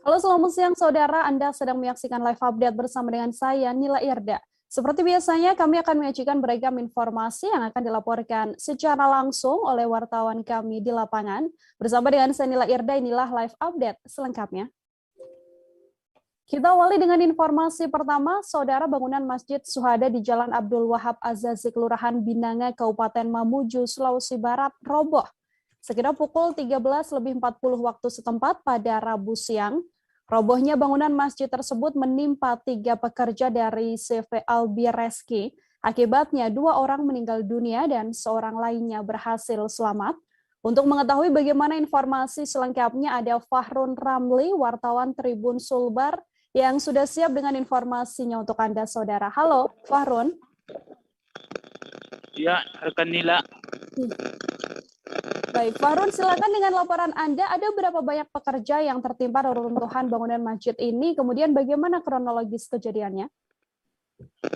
Halo, selamat siang saudara. Anda sedang menyaksikan live update bersama dengan saya, Nila Irda. Seperti biasanya, kami akan menyajikan beragam informasi yang akan dilaporkan secara langsung oleh wartawan kami di lapangan. Bersama dengan saya, Nila Irda, inilah live update selengkapnya. Kita awali dengan informasi pertama, saudara bangunan Masjid Syuhada di Jalan Abdul Wahab Azazi, Kelurahan Binanga, Kabupaten Mamuju, Sulawesi Barat, roboh. Sekitar pukul 13.40 waktu setempat pada Rabu siang, robohnya bangunan masjid tersebut menimpa 3 pekerja dari CV Albi Reski. Akibatnya 2 orang meninggal dunia dan seorang lainnya berhasil selamat. Untuk mengetahui bagaimana informasi selengkapnya ada Fahrun Ramli, wartawan Tribun Sulbar, yang sudah siap dengan informasinya untuk Anda, saudara. Halo, Fahrun. Ya, rekan Nila. Baik, Fahrun, silakan dengan laporan Anda. Ada berapa banyak pekerja yang tertimpa reruntuhan bangunan masjid ini? Kemudian bagaimana kronologis kejadiannya?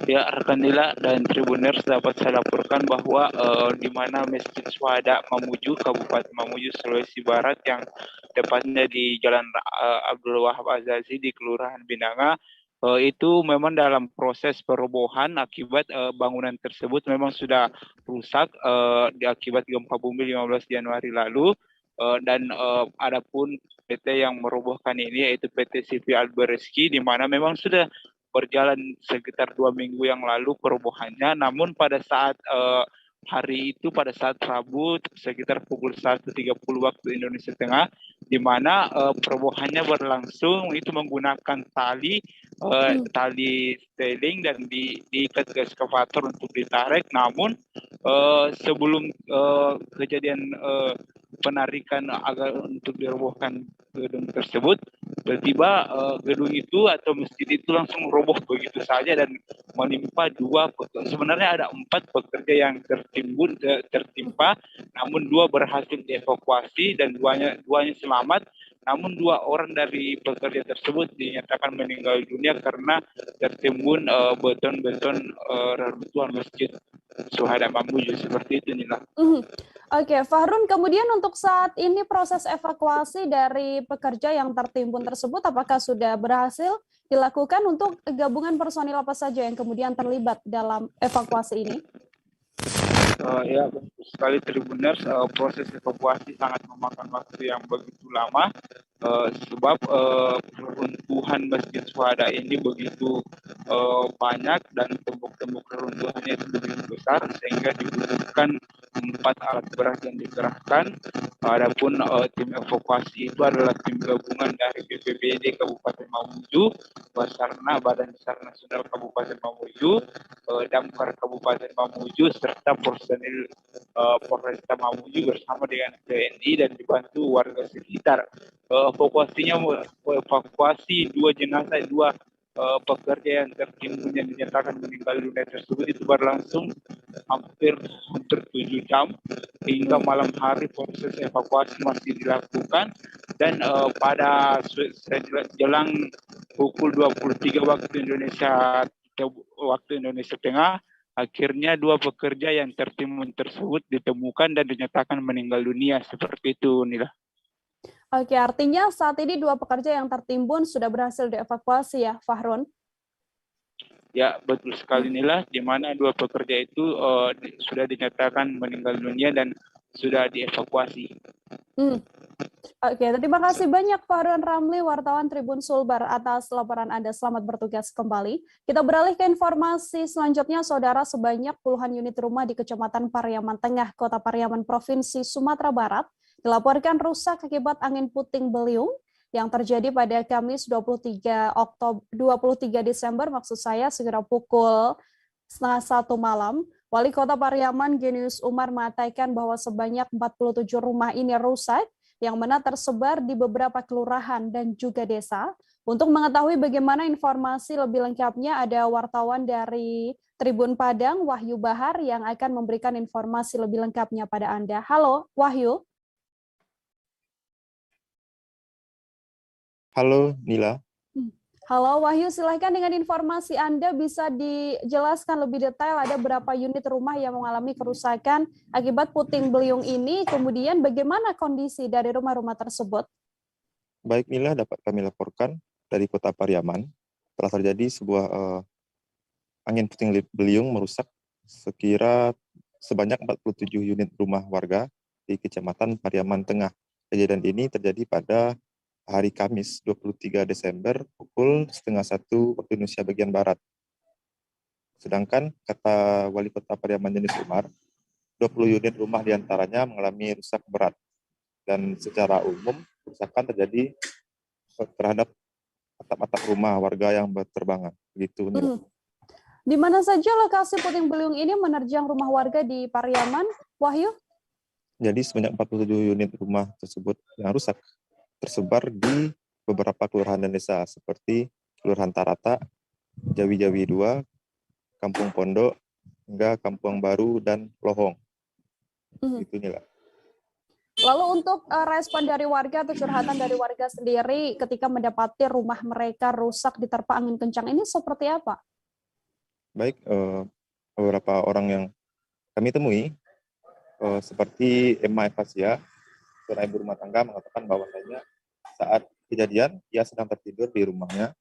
Ya, rekan Nila dan Tribuners, dapat saya laporkan bahwa di mana Masjid Syuhada Mamuju, Kabupaten Mamuju, Sulawesi Barat, yang tepatnya di Jalan Abdul Wahab Azazi di Kelurahan Binanga, itu memang dalam proses perobohan akibat bangunan tersebut memang sudah rusak akibat gempa bumi 15 Januari lalu. Dan adapun PT yang merobohkan ini yaitu PT CV Albereski, di mana memang sudah berjalan sekitar 2 minggu yang lalu perobohannya, namun pada saat hari itu, pada saat Rabu sekitar pukul 1.30 waktu Indonesia Tengah, di mana perobohannya berlangsung itu menggunakan tali styling dan diikat ke eskavator untuk ditarik. Namun sebelum kejadian penarikan agar untuk dirobohkan gedung tersebut, tiba-tiba gedung itu atau masjid itu langsung roboh begitu saja dan menimpa sebenarnya ada 4 pekerja yang tertimpa, namun 2 berhasil dievakuasi dan duanya selamat. Namun 2 orang dari pekerja tersebut dinyatakan meninggal dunia karena tertimbun beton-beton reruntuhan masjid Syuhada Mamuju, seperti itu, Nila. Oke, Fahrun, kemudian untuk saat ini proses evakuasi dari pekerja yang tertimbun tersebut apakah sudah berhasil dilakukan? Untuk gabungan personil apa saja yang kemudian terlibat dalam evakuasi ini? Ya, betul sekali Tribuners, proses evakuasi sangat memakan waktu yang begitu lama sebab runtuhan Masjid Syuhada ini begitu banyak dan tembok-tembok reruntuhannya itu begitu besar sehingga dibutuhkan 4 alat berat yang dikerahkan. Adapun tim evakuasi itu adalah tim gabungan dari BPBD Kabupaten Mamuju, Basarnas, Badan Sar Nasional Kabupaten Mamuju, Damkar Kabupaten Mamuju, serta personil Polresta Mamuju bersama dengan TNI dan dibantu warga sekitar. Evakuasi 2 jenazah, 2 pekerja yang tertimbun yang dinyatakan meninggal dunia tersebut itu berlangsung hampir 7 jam hingga malam hari. Proses evakuasi masih dilakukan dan pada jelang pukul 23 waktu Indonesia Tengah, akhirnya 2 pekerja yang tertimbun tersebut ditemukan dan dinyatakan meninggal dunia, seperti itu, Nila. Oke, artinya saat ini 2 pekerja yang tertimbun sudah berhasil dievakuasi ya, Fahrun? Ya, betul sekali, Nila, di mana 2 pekerja itu sudah dinyatakan meninggal dunia dan sudah dievakuasi. Oke, terima kasih banyak Fahrun Ramli, wartawan Tribun Sulbar, atas laporan Anda. Selamat bertugas kembali. Kita beralih ke informasi selanjutnya, saudara. Sebanyak puluhan unit rumah di Kecamatan Pariaman Tengah, Kota Pariaman, Provinsi Sumatera Barat, dilaporkan rusak akibat angin puting beliung yang terjadi pada Kamis 23 Desember, maksud saya sekitar pukul 12:30 malam. Wali Kota Pariaman Genius Umar mengatakan bahwa sebanyak 47 rumah ini rusak, yang mana tersebar di beberapa kelurahan dan juga desa. Untuk mengetahui bagaimana informasi lebih lengkapnya, ada wartawan dari Tribun Padang, Wahyu Bahar, yang akan memberikan informasi lebih lengkapnya pada Anda. Halo, Wahyu. Halo, Nila. Halo Wahyu, silahkan dengan informasi Anda bisa dijelaskan lebih detail ada berapa unit rumah yang mengalami kerusakan akibat puting beliung ini, kemudian bagaimana kondisi dari rumah-rumah tersebut? Baik Nila, dapat kami laporkan dari Kota Pariaman telah terjadi sebuah angin puting beliung merusak sebanyak 47 unit rumah warga di Kecamatan Pariaman Tengah. Kejadian ini terjadi pada hari Kamis 23 Desember pukul 12:30 waktu Indonesia bagian Barat. Sedangkan kata Wali Kota Pariaman Jenis Umar, 20 unit rumah diantaranya mengalami rusak berat. Dan secara umum, kerusakan terjadi terhadap atap-atap rumah warga yang berterbangan. Begitu, Nila. Di mana saja lokasi puting beliung ini menerjang rumah warga di Pariaman, Wahyu? Jadi sebanyak 47 unit rumah tersebut yang rusak tersebar di beberapa kelurahan dan desa seperti Kelurahan Tarata, Jawi-Jawi 2, Kampung Pondok, hingga Kampung Baru dan Lohong. Itu Nila. Lalu untuk respon dari warga atau curhatan dari warga sendiri ketika mendapati rumah mereka rusak diterpa angin kencang ini seperti apa? Baik, beberapa orang yang kami temui, seperti Emma Evasia, seorang ibu rumah tangga, mengatakan bahwasanya saat kejadian ia sedang tertidur di rumahnya,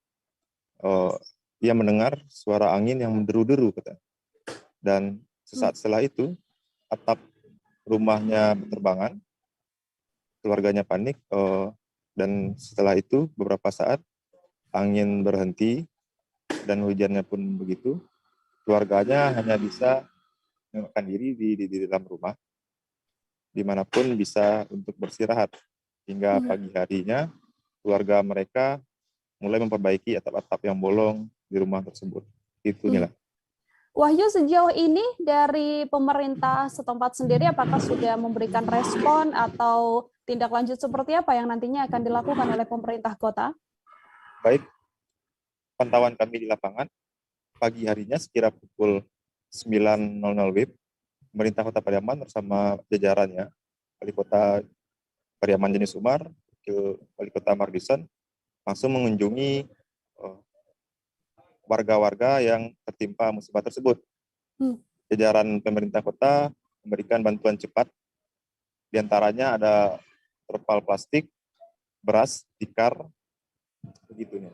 ia mendengar suara angin yang menderu-deru, katanya. Dan sesaat setelah itu atap rumahnya berterbangan, keluarganya panik, dan setelah itu beberapa saat angin berhenti dan hujannya pun begitu. Keluarganya hanya bisa menempatkan diri di dalam rumah, dimanapun bisa untuk beristirahat. Hingga pagi harinya, keluarga mereka mulai memperbaiki atap-atap yang bolong di rumah tersebut. Itu Nila. Wahyu, sejauh ini dari pemerintah setempat sendiri apakah sudah memberikan respon atau tindak lanjut seperti apa yang nantinya akan dilakukan oleh pemerintah kota? Baik, pantauan kami di lapangan, pagi harinya sekira pukul 9.00 WIB, pemerintah Kota Pariaman bersama jajarannya, Wali Kota Pariaman Jenis Umar, Wali Kota Mardison, langsung mengunjungi warga-warga yang tertimpa musibah tersebut. Jajaran pemerintah kota memberikan bantuan cepat, diantaranya ada terpal plastik, beras, tikar, begitu.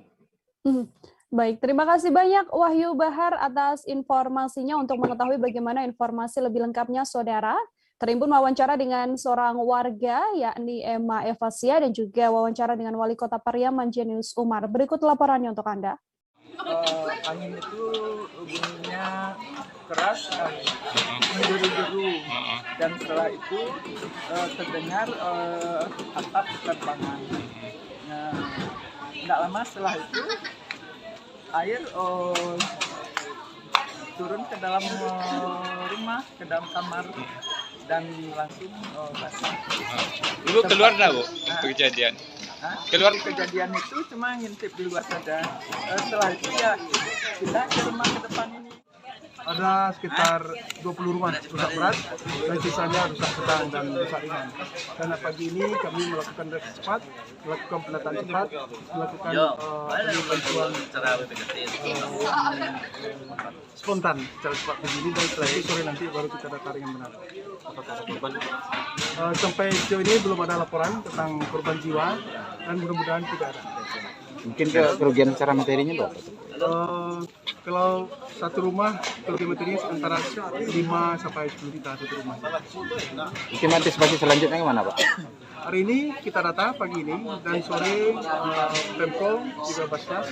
Baik, terima kasih banyak Wahyu Bahar atas informasinya. Untuk mengetahui bagaimana informasi lebih lengkapnya, Saudara, terimbun wawancara dengan seorang warga, yakni Emma Evasia, dan juga wawancara dengan Wali Kota Pariaman Jenius Umar. Berikut laporannya untuk Anda. Angin itu bunyinya keras dan menderu-deru, dan setelah itu terdengar atap terbangan. Nah, tidak lama setelah itu air turun ke dalam rumah, ke dalam kamar, dan langsung basah. Ibu keluar dah, Bu, untuk kejadian? Keluar kejadian itu cuma ngintip di luar saja. Setelah itu ya pindah ke rumah ke depan ini. Ada sekitar 20 rumah rusak berat dan sisanya rusak sedang dan rusak ringan. Karena pagi ini kami melakukan reaksi cepat, melakukan penataan cepat, melakukan bantuan spontan secara cepat begini, dan setelah itu sore nanti baru kita data yang benar. Apakah ada korban? Sampai sejauh ini belum ada laporan tentang korban jiwa dan mudah-mudahan tidak ada. Mungkin kerugian secara materinya berapa? Kalau satu rumah kerugian materinya antara 5 sampai 10 juta satu rumah. Mungkin antisipasi selanjutnya gimana, Pak? Hari ini kita data pagi ini, dan sore Pemkol juga Basnas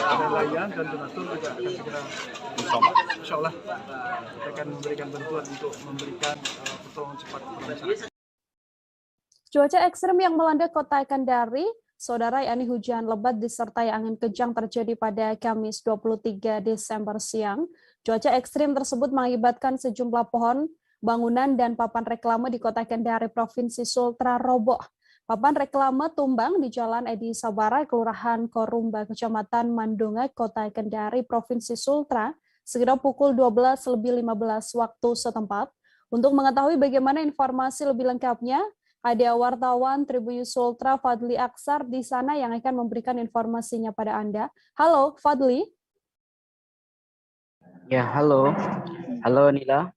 dan nelayan dan donatur juga akan segera, insya Allah kita akan memberikan bantuan untuk memberikan pertolongan cepat kepada masyarakat. Cuaca ekstrem yang melanda kota Kendari, Saudara, yakni hujan lebat disertai angin kencang terjadi pada Kamis 23 Desember siang. Cuaca ekstrem tersebut mengakibatkan sejumlah pohon, bangunan, dan papan reklame di kota Kendari, Provinsi Sultra roboh. Papan reklame tumbang di Jalan Edi Sabara, Kelurahan Korumba, Kecamatan Mandunga, Kota Kendari, Provinsi Sultra, sekitar pukul 12:15 waktu setempat. Untuk mengetahui bagaimana informasi lebih lengkapnya, ada wartawan Tribunnews Sultra Fadli Aksar di sana yang akan memberikan informasinya pada Anda. Halo, Fadli. Ya, halo. Halo, Nila.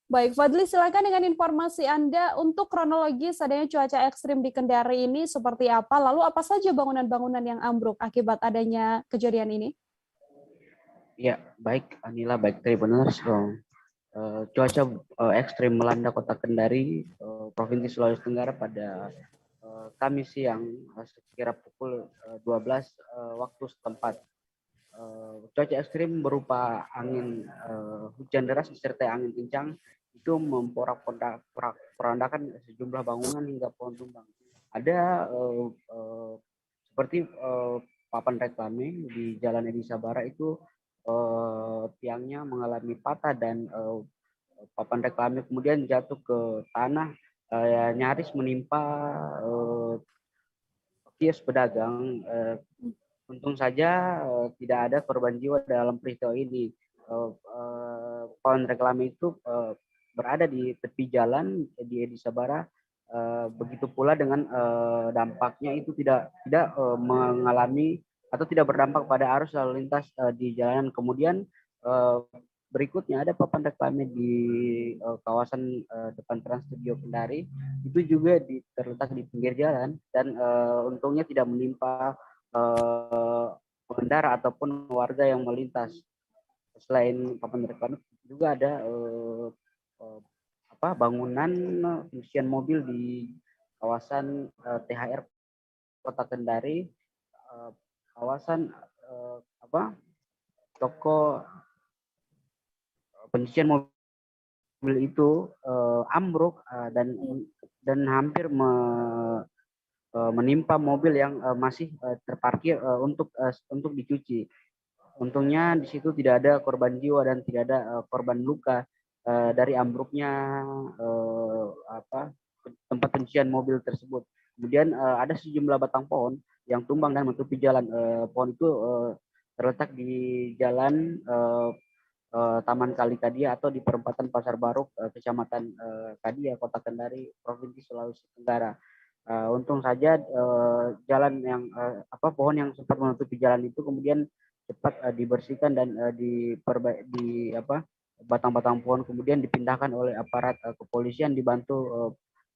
Baik, Fadli, silakan dengan informasi Anda untuk kronologis adanya cuaca ekstrim di Kendari ini seperti apa, lalu apa saja bangunan-bangunan yang ambruk akibat adanya kejadian ini? Ya, baik Anila, baik Tribuners. Cuaca ekstrim melanda kota Kendari, Provinsi Sulawesi Tenggara pada Kamis siang sekira pukul 12 waktu setempat. Cuaca ekstrim berupa angin hujan deras disertai angin kencang itu memporak-porandakan sejumlah bangunan hingga pohon tumbang. Ada seperti papan reklame di Jalan Edi Sabara itu tiangnya mengalami patah dan papan reklame kemudian jatuh ke tanah, nyaris menimpa kios pedagang. Untung saja tidak ada korban jiwa dalam peristiwa ini. Pohon reklame itu berada di tepi jalan di Edi Sabara. Begitu pula dengan dampaknya itu tidak mengalami atau tidak berdampak pada arus lalu lintas di jalanan. Kemudian berikutnya ada papan reklame di kawasan depan Trans Studio Kendari, itu juga terletak di pinggir jalan dan untungnya tidak menimpa pengendara ataupun warga yang melintas. Selain papan reklame juga ada bangunan pengisian mobil di kawasan THR Kota Kendari, kawasan toko pengisian mobil itu ambruk dan hampir menimpa mobil yang masih terparkir untuk dicuci. Untungnya di situ tidak ada korban jiwa dan tidak ada korban luka dari ambruknya tempat pencucian mobil tersebut. Kemudian ada sejumlah batang pohon yang tumbang dan menutupi jalan. Pohon itu terletak di jalan Taman Kali Kadia atau di perempatan Pasar Baru, Kecamatan Kadia, Kota Kendari, Provinsi Sulawesi Tenggara. Untung saja jalan yang pohon yang sempat menutupi jalan itu kemudian cepat dibersihkan dan batang-batang pohon kemudian dipindahkan oleh aparat kepolisian dibantu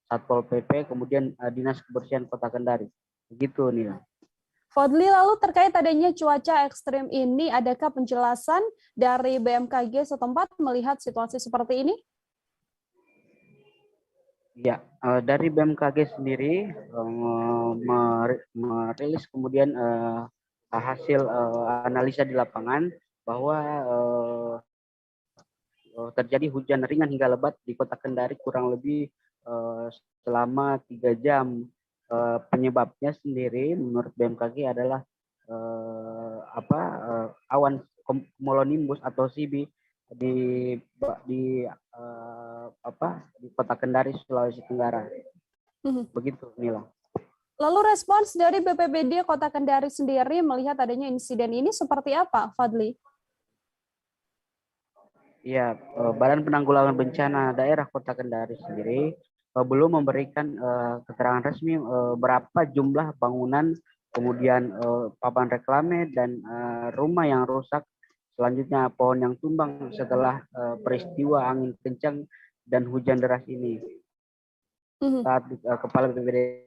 Satpol PP, kemudian Dinas Kebersihan Kota Kendari. Begitu, Nila. Fadli, lalu terkait adanya cuaca ekstrim ini, adakah penjelasan dari BMKG setempat melihat situasi seperti ini? Ya, dari BMKG sendiri merilis kemudian hasil analisa di lapangan bahwa terjadi hujan ringan hingga lebat di Kota Kendari kurang lebih selama 3 jam. Penyebabnya sendiri menurut BMKG adalah awan cumulonimbus atau CB di Kota Kendari, Sulawesi Tenggara. Begitu, Nila. Lalu respons dari BPBD Kota Kendari sendiri melihat adanya insiden ini seperti apa, Fadli? Ya, Badan Penanggulangan Bencana Daerah Kota Kendari sendiri belum memberikan keterangan resmi berapa jumlah bangunan, kemudian papan reklame dan rumah yang rusak, selanjutnya pohon yang tumbang setelah peristiwa angin kencang dan hujan deras ini. Saat Kepala BPBD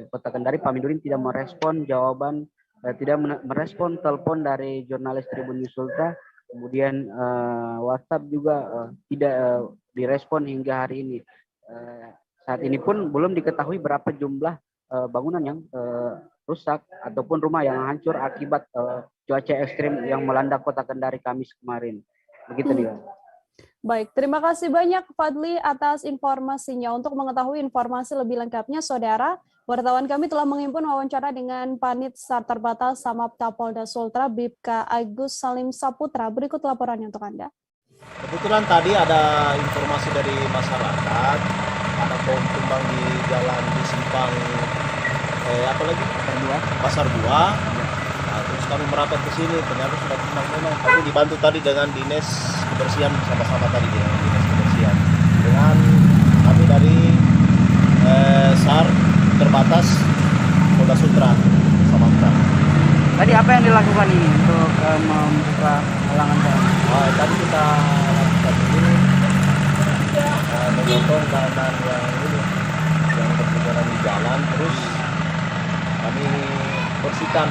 Kota Kendari, Pak Midudin, tidak merespon jawaban, tidak merespon telepon dari jurnalis Tribun News Ultra, kemudian WhatsApp juga tidak direspon hingga hari ini. Saat ini pun belum diketahui berapa jumlah bangunan yang rusak ataupun rumah yang hancur akibat cuaca ekstrim yang melanda Kota Kendari Kamis kemarin. Begitu dia. Baik, terima kasih banyak Fadli atas informasinya. Untuk mengetahui informasi lebih lengkapnya, Saudara, wartawan kami telah menghimpun wawancara dengan Panit SAR terbatas Samapta Polda Sultra, Bribka Agus Salim Saputra. Berikut laporannya untuk Anda. Kebetulan tadi ada informasi dari masyarakat, ada pohon tumbang di jalan di simpang Pasar Buah. Nah, terus kami merapat ke sini, ternyata sudah tumbang memang. Tapi dibantu tadi dengan Dinas Kebersihan, sama-sama tadi dengan Dinas Kebersihan. Dengan kami dari SAR terbatas Polda Sultra Samapta. Tadi apa yang dilakukan ini untuk membuka halangan jalan? Tadi kita lakukan ini potong kanan yang ini yang berkejaran di jalan, terus kami bersihkan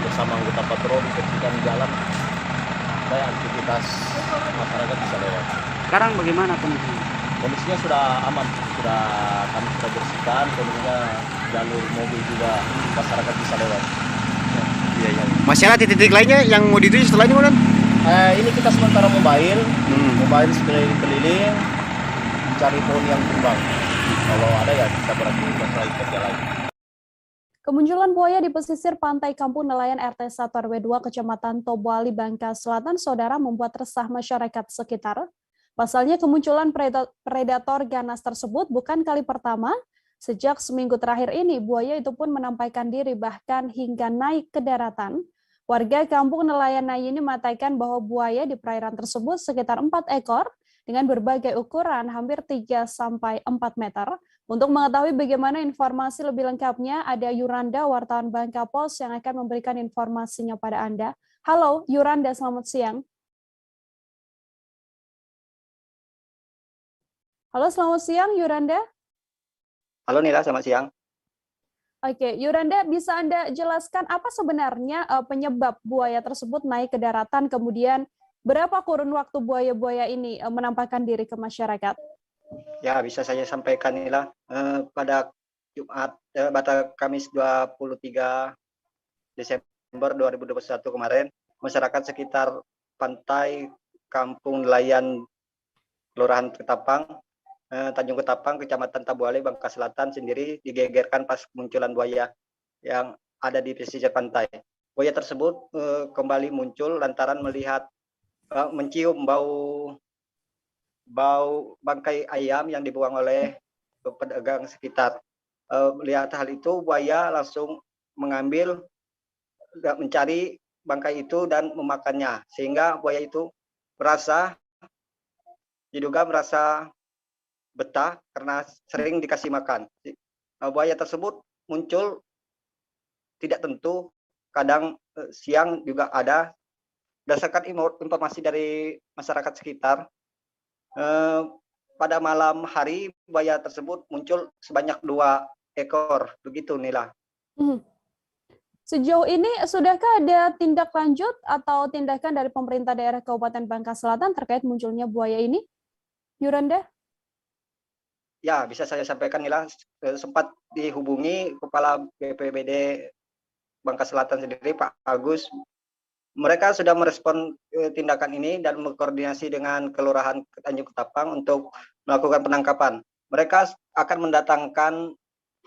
bersama anggota patroli, bersihkan jalan supaya aktivitas masyarakat bisa lewat. Sekarang bagaimana kondisinya? Kondisinya sudah aman, kami sudah bersihkan, kemudian jalur mobil juga masyarakat bisa lewat. Iya, iya. Masih ada titik-titik lainnya yang mau dituju setelah ini, Bang? Ini kita sementara mobile keliling, cari pohon yang tumbang. Kalau ada ya kita beraktivitas lagi kerja lagi. Kemunculan buaya di pesisir pantai Kampung Nelayan RT 1 RW 2 Kecamatan Tobuali, Bangka Selatan, Saudara, membuat resah masyarakat sekitar. Pasalnya kemunculan predator ganas tersebut bukan kali pertama. Sejak seminggu terakhir ini, buaya itu pun menampakkan diri bahkan hingga naik ke daratan. Warga Kampung Nelayan ini mengatakan bahwa buaya di perairan tersebut sekitar 4 ekor dengan berbagai ukuran hampir 3-4 meter. Untuk mengetahui bagaimana informasi lebih lengkapnya, ada Yuranda, wartawan Bangka Pos, yang akan memberikan informasinya pada Anda. Halo Yuranda, selamat siang. Halo, selamat siang Yuranda. Halo Nila, selamat siang. Oke, Yuranda, bisa Anda jelaskan apa sebenarnya penyebab buaya tersebut naik ke daratan, kemudian berapa kurun waktu buaya-buaya ini menampakkan diri ke masyarakat? Ya, bisa saya sampaikan Nila. Pada Jumat, pada Kamis 23 Desember 2021 kemarin, masyarakat sekitar pantai Kampung Nelayan Kelurahan Ketapang, Tanjung Ketapang, Kecamatan Tobuali, Bangka Selatan sendiri digegerkan pas kemunculan buaya yang ada di pesisir pantai. Buaya tersebut kembali muncul lantaran mencium bau bangkai ayam yang dibuang oleh pedagang sekitar. Melihat hal itu, buaya langsung mencari bangkai itu dan memakannya, sehingga buaya itu diduga merasa betah karena sering dikasih makan. Buaya tersebut muncul tidak tentu, kadang siang juga ada. Berdasarkan informasi dari masyarakat sekitar, pada malam hari buaya tersebut muncul sebanyak 2 ekor, begitu Nila. Sejauh ini sudahkah ada tindak lanjut atau tindakan dari pemerintah daerah Kabupaten Bangka Selatan terkait munculnya buaya ini, Yuranda? Ya, bisa saya sampaikan Nila, sempat dihubungi Kepala BPBD Bangka Selatan sendiri, Pak Agus. Mereka sudah merespon tindakan ini dan berkoordinasi dengan Kelurahan Tanjung Ketapang untuk melakukan penangkapan. Mereka akan mendatangkan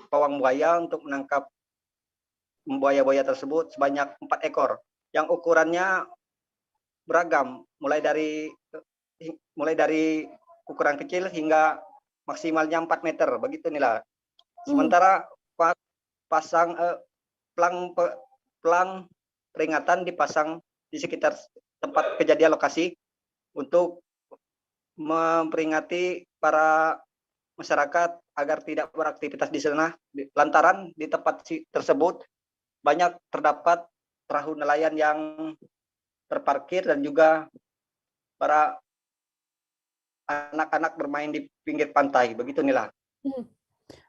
pawang buaya untuk menangkap buaya-buaya tersebut sebanyak 4 ekor yang ukurannya beragam, mulai dari ukuran kecil hingga maksimalnya 4 meter, begitu Nila. Sementara pasang pelang peringatan dipasang di sekitar tempat kejadian lokasi untuk memperingati para masyarakat agar tidak beraktivitas di sana, lantaran di tempat tersebut banyak terdapat perahu nelayan yang terparkir dan juga para anak-anak bermain di pinggir pantai, begitu Nila.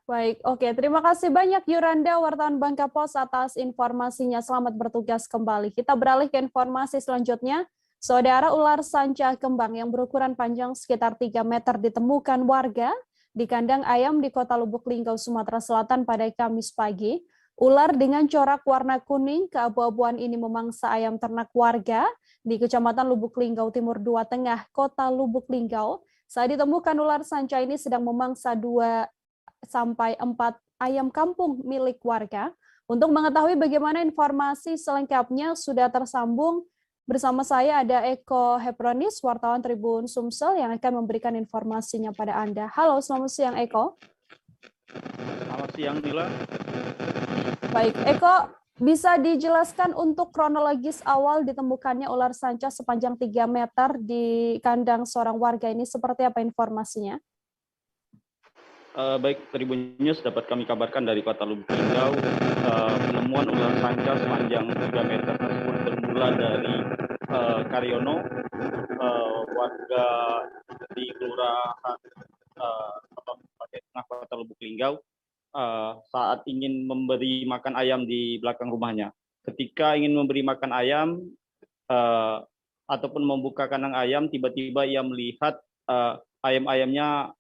Baik, oke. Terima kasih banyak Yuranda, wartawan Bangka Pos, atas informasinya. Selamat bertugas kembali. Kita beralih ke informasi selanjutnya. Saudara, ular sanca kembang yang berukuran panjang sekitar 3 meter ditemukan warga di kandang ayam di Kota Lubuk Linggau, Sumatera Selatan pada Kamis pagi. Ular dengan corak warna kuning keabu-abuan ini memangsa ayam ternak warga di Kecamatan Lubuk Linggau Timur 2 Tengah, Kota Lubuk Linggau. Saat ditemukan, ular sanca ini sedang memangsa 2-4 ayam kampung milik warga. Untuk mengetahui bagaimana informasi selengkapnya, sudah tersambung bersama saya ada Eko Hepronis, wartawan Tribun Sumsel, yang akan memberikan informasinya pada Anda. Halo, selamat siang Eko. Selamat siang Nila. Baik, Eko, bisa dijelaskan untuk kronologis awal ditemukannya ular sanca sepanjang 3 meter di kandang seorang warga ini, seperti apa informasinya? Baik, Tribun News dapat kami kabarkan dari Kota Lubuk Linggau, penemuan ular sanca sepanjang 3 meter tersebut bermula dari Karyono, warga di Kelurahan Linggau saat ingin memberi makan ayam di belakang rumahnya. Ketika ingin memberi makan ayam ataupun membuka kandang ayam, tiba-tiba ia melihat ayam-ayamnya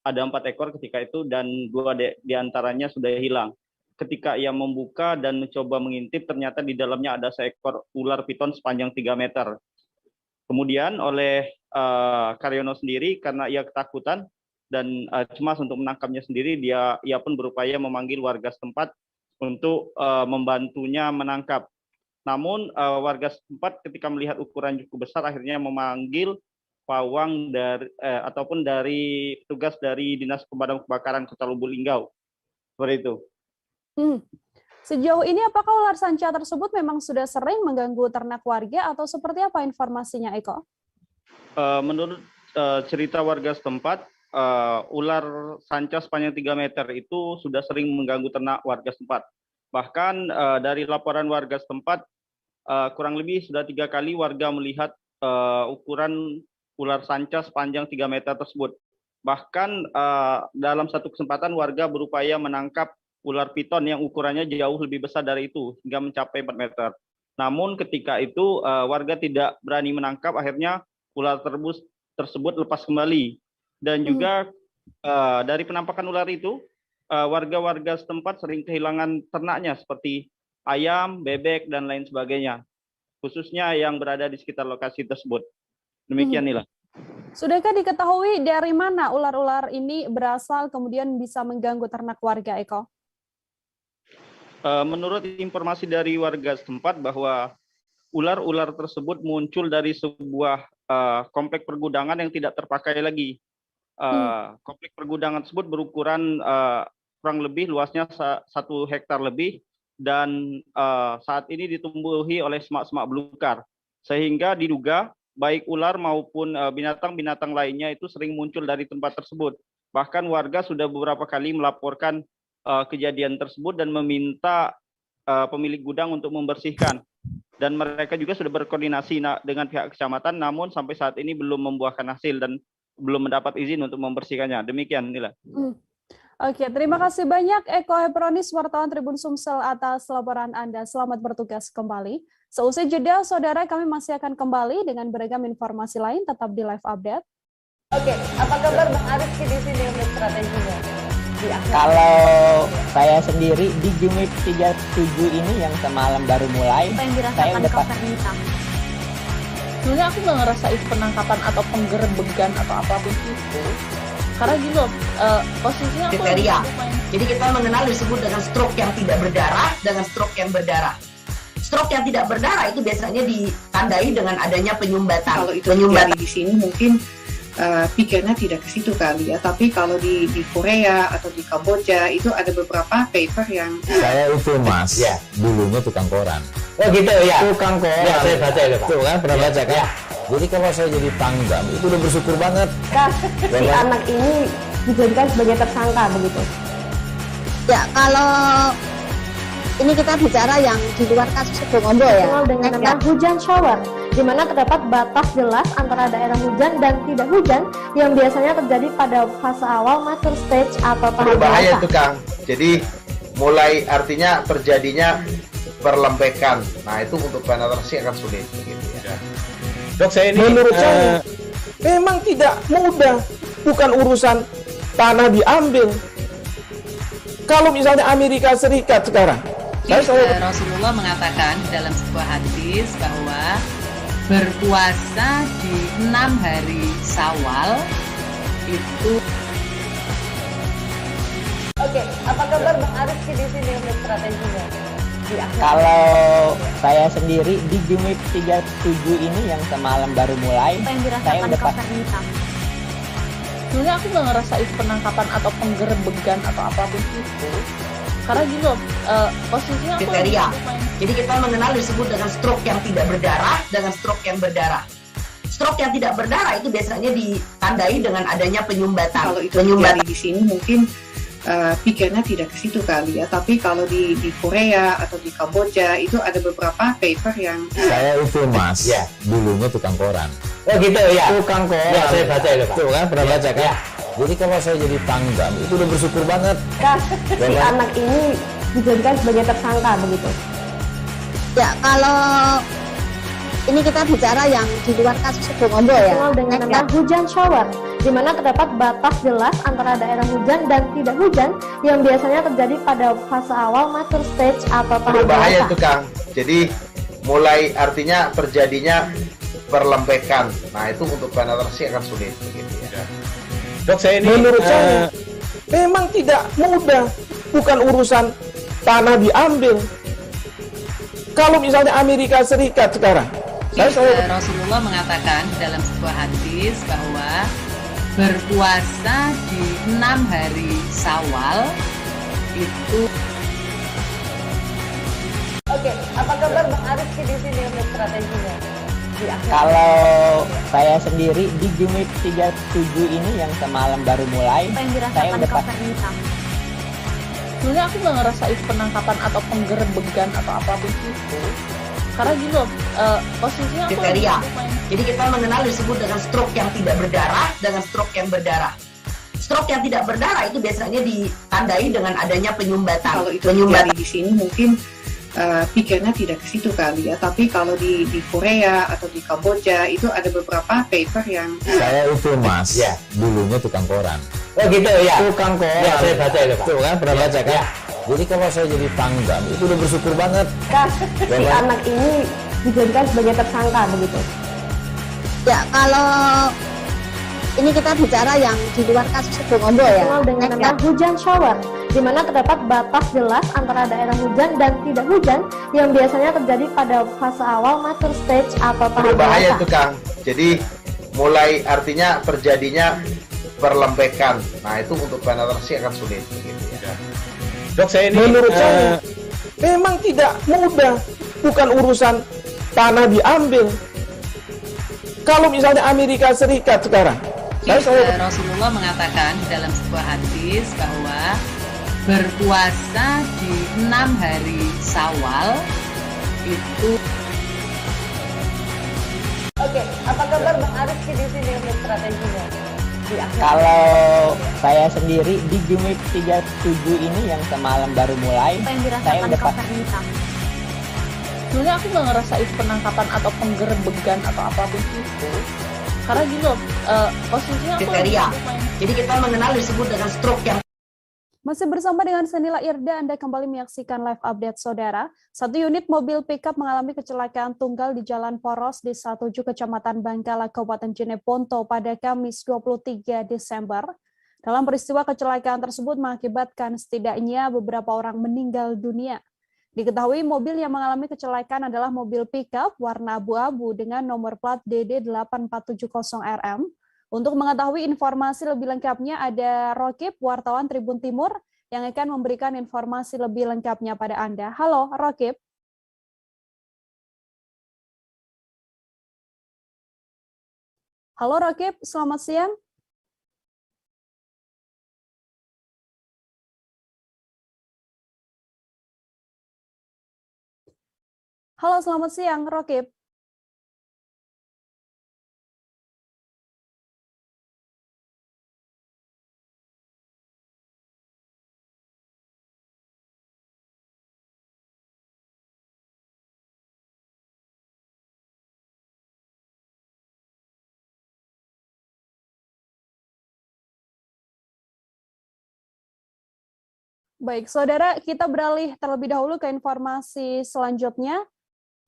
ada 4 ekor ketika itu dan 2 di antaranya sudah hilang. Ketika ia membuka dan mencoba mengintip, ternyata di dalamnya ada seekor ular piton sepanjang 3 meter. Kemudian oleh Karyono sendiri, karena ia ketakutan dan cemas untuk menangkapnya sendiri, ia pun berupaya memanggil warga setempat untuk membantunya menangkap. Namun warga setempat ketika melihat ukuran cukup besar, akhirnya memanggil pawang dari petugas dari Dinas Pemadam Kebakaran Kota Lubuk Linggau. Seperti itu. Sejauh ini apakah ular sanca tersebut memang sudah sering mengganggu ternak warga atau seperti apa informasinya, Eko? Menurut cerita warga setempat, ular sanca sepanjang 3 meter itu sudah sering mengganggu ternak warga setempat. Bahkan dari laporan warga setempat, kurang lebih sudah 3 kali warga melihat ukuran ular sanca sepanjang 3 meter tersebut. Bahkan dalam satu kesempatan warga berupaya menangkap ular piton yang ukurannya jauh lebih besar dari itu, hingga mencapai 4 meter. Namun ketika itu warga tidak berani menangkap, akhirnya ular tersebut lepas kembali. Dan juga dari penampakan ular itu, warga-warga setempat sering kehilangan ternaknya seperti ayam, bebek, dan lain sebagainya. Khususnya yang berada di sekitar lokasi tersebut. Demikian Nila. Sudahkah diketahui dari mana ular-ular ini berasal kemudian bisa mengganggu ternak warga, Eko? Menurut informasi dari warga setempat bahwa ular-ular tersebut muncul dari sebuah komplek pergudangan yang tidak terpakai lagi. Komplek pergudangan tersebut berukuran kurang lebih luasnya 1 hektar lebih dan saat ini ditumbuhi oleh semak-semak belukar. Sehingga diduga baik ular maupun binatang-binatang lainnya itu sering muncul dari tempat tersebut. Bahkan warga sudah beberapa kali melaporkan kejadian tersebut dan meminta pemilik gudang untuk membersihkan. Dan mereka juga sudah berkoordinasi dengan pihak kecamatan, namun sampai saat ini belum membuahkan hasil dan belum mendapat izin untuk membersihkannya. Demikian, Nila. Oke, terima kasih banyak Eko Hepronis, wartawan Tribun Sumsel atas laporan Anda. Selamat bertugas kembali. Seusai jeda, saudara, kami masih akan kembali dengan beragam informasi lain. Tetap di Live Update. Oke, apa kabar Bang Arifki di sini untuk strateginya? Kalau saya sendiri di Jumip 37 ini yang semalam baru mulai, apa yang saya udah sebenarnya aku nggak ngerasa itu penangkapan atau penggerebegan atau apapun itu, karena gini loh, posisinya aku kriteria. Jadi kita mengenal disebut dengan stroke yang tidak berdarah dengan stroke yang berdarah. Stroke yang tidak berdarah itu biasanya ditandai dengan adanya penyumbatan. Kalau itu terjadi di sini mungkin pikirnya tidak ke situ kali ya, tapi kalau di Korea atau di Kamboja itu ada beberapa paper yang saya itu Mas, ya, dulunya tukang koran. Oh gitu ya. Tukang koran. Ya, saya baca itu Pak. Tuh kan pernah baca kan? Ya. Jadi kalau saya jadi tanggam itu udah bersyukur banget. Si anak ini dijadikan sebagai tersangka begitu. Ya, kalau ini kita bicara yang di luar kasus Bongombo ya. Dengan nama hujan shower, di mana terdapat batas jelas antara daerah hujan dan tidak hujan yang biasanya terjadi pada fase awal mature stage atau tahap berbahaya dewasa. itu Kang. Jadi mulai artinya terjadinya perlembekan. Nah itu untuk penetrasi akan sulit. Begitu, ya. Dok, saya ini menurut saya memang tidak mudah. Bukan urusan tanah diambil. Kalau misalnya Amerika Serikat sekarang, Rasulullah mengatakan dalam sebuah hadis bahwa berpuasa di 6 hari Syawal itu. Oke, apa kabar Bang Arifki di sini untuk strateginya? Kalau saya sendiri di Jumip 37 ini yang semalam baru mulai, apa yang saya dirasakan udah Kopernika? Sebenarnya aku nggak ngerasa itu penangkapan atau penggerebegan atau apapun itu, karena gini loh, posisinya aku kriteria. Jadi kita mengenal disebut dengan stroke yang tidak berdarah dengan stroke yang berdarah. Stroke yang tidak berdarah itu biasanya ditandai dengan adanya penyumbatan. Kalau itu terjadi di sini mungkin pikirnya tidak ke situ kali ya, tapi kalau di Korea atau di Kamboja itu ada beberapa paper yang saya itu Mas, ya, dulunya tukang koran. Oh gitu ya. Tukang koran. Ya, saya baca itu Pak. Tuh kan pernah baca kan? Ya. Jadi kalau saya jadi Pangdam itu udah bersyukur banget. Si anak ini dijadikan sebagai tersangka begitu. Ya, kalau ini kita bicara yang di luar kasus Sibolga ya. Dengan nama hujan shower, di mana terdapat batas jelas antara daerah hujan dan tidak hujan yang biasanya terjadi pada fase awal mature stage atau tahap Berbahaya dewasa. itu Kang. Jadi mulai artinya terjadinya perlembekan. Nah itu untuk penetrasi akan sulit begitu ya. Dok, saya ini menurut saya memang tidak mudah. Bukan urusan tanah diambil. Kalau misalnya Amerika Serikat sekarang, Rasulullah mengatakan dalam sebuah hadis bahwa berpuasa di 6 hari Syawal itu. Oke, apa kabar Bang Arifki di sini untuk strateginya? Kalau saya sendiri di Jumit 37 ini yang semalam baru mulai, saya udah pasti. Sebenarnya aku nggak ngerasain penangkapan atau penggerebekan atau apapun itu, karena gini loh, posisinya aku kriteria. Jadi kita mengenal disebut dengan stroke yang tidak berdarah dengan stroke yang berdarah. Stroke yang tidak berdarah itu biasanya ditandai dengan adanya penyumbatan. Kalau itu terjadi di sini mungkin pikirnya tidak ke situ kali ya, tapi kalau di Korea atau di Kamboja itu ada beberapa paper yang Saya itu Mas, dulunya tukang koran. Oh gitu ya. Tukang koran. Ya, saya baca itu Pak. Tuh kan, pernah baca kan? Jadi kalau saya jadi Pangdam itu udah bersyukur banget. Si anak ini dijadikan sebagai tersangka begitu. Ya, kalau ini kita bicara yang di luar kasus Sibolga ya. Dengan nama hujan shower, di mana terdapat batas jelas antara daerah hujan dan tidak hujan yang biasanya terjadi pada fase awal mature stage atau tahap Berbahaya dewasa. itu Kang. Jadi mulai artinya terjadinya perlembekan. Nah itu untuk penetrasi akan sulit begitu ya. Dok, saya ini menurut saya memang tidak mudah. Bukan urusan tanah diambil. Kalau misalnya Amerika Serikat sekarang, Rasulullah mengatakan dalam sebuah hadis bahwa berpuasa di 6 hari Syawal itu. Oke, apa kabar Bang Arifki di sini untuk strateginya? Kalau saya sendiri di Jumit 37 ini yang semalam baru mulai, saya udah pasti. Sebenarnya aku nggak ngerasain penangkapan atau penggerebekan atau apapun itu, karena gini loh, posisinya aku kriteria. Jadi kita mengenal disebut dengan stroke yang. Masih bersama dengan Senila Irda, Anda kembali menyaksikan live update saudara. Satu unit mobil pickup mengalami kecelakaan tunggal di Jalan Poros, Desa 7, Kecamatan Bangkala, Kabupaten Jeneponto pada Kamis 23 Desember. Dalam peristiwa kecelakaan tersebut mengakibatkan setidaknya beberapa orang meninggal dunia. Diketahui mobil yang mengalami kecelakaan adalah mobil pickup warna abu-abu dengan nomor plat DD8470RM. Untuk mengetahui informasi lebih lengkapnya ada Rokib, wartawan Tribun Timur, yang akan memberikan informasi lebih lengkapnya pada Anda. Halo, Rokib. Halo, Rokib. Selamat siang. Halo, selamat siang, Rokib. Baik, saudara, kita beralih terlebih dahulu ke informasi selanjutnya.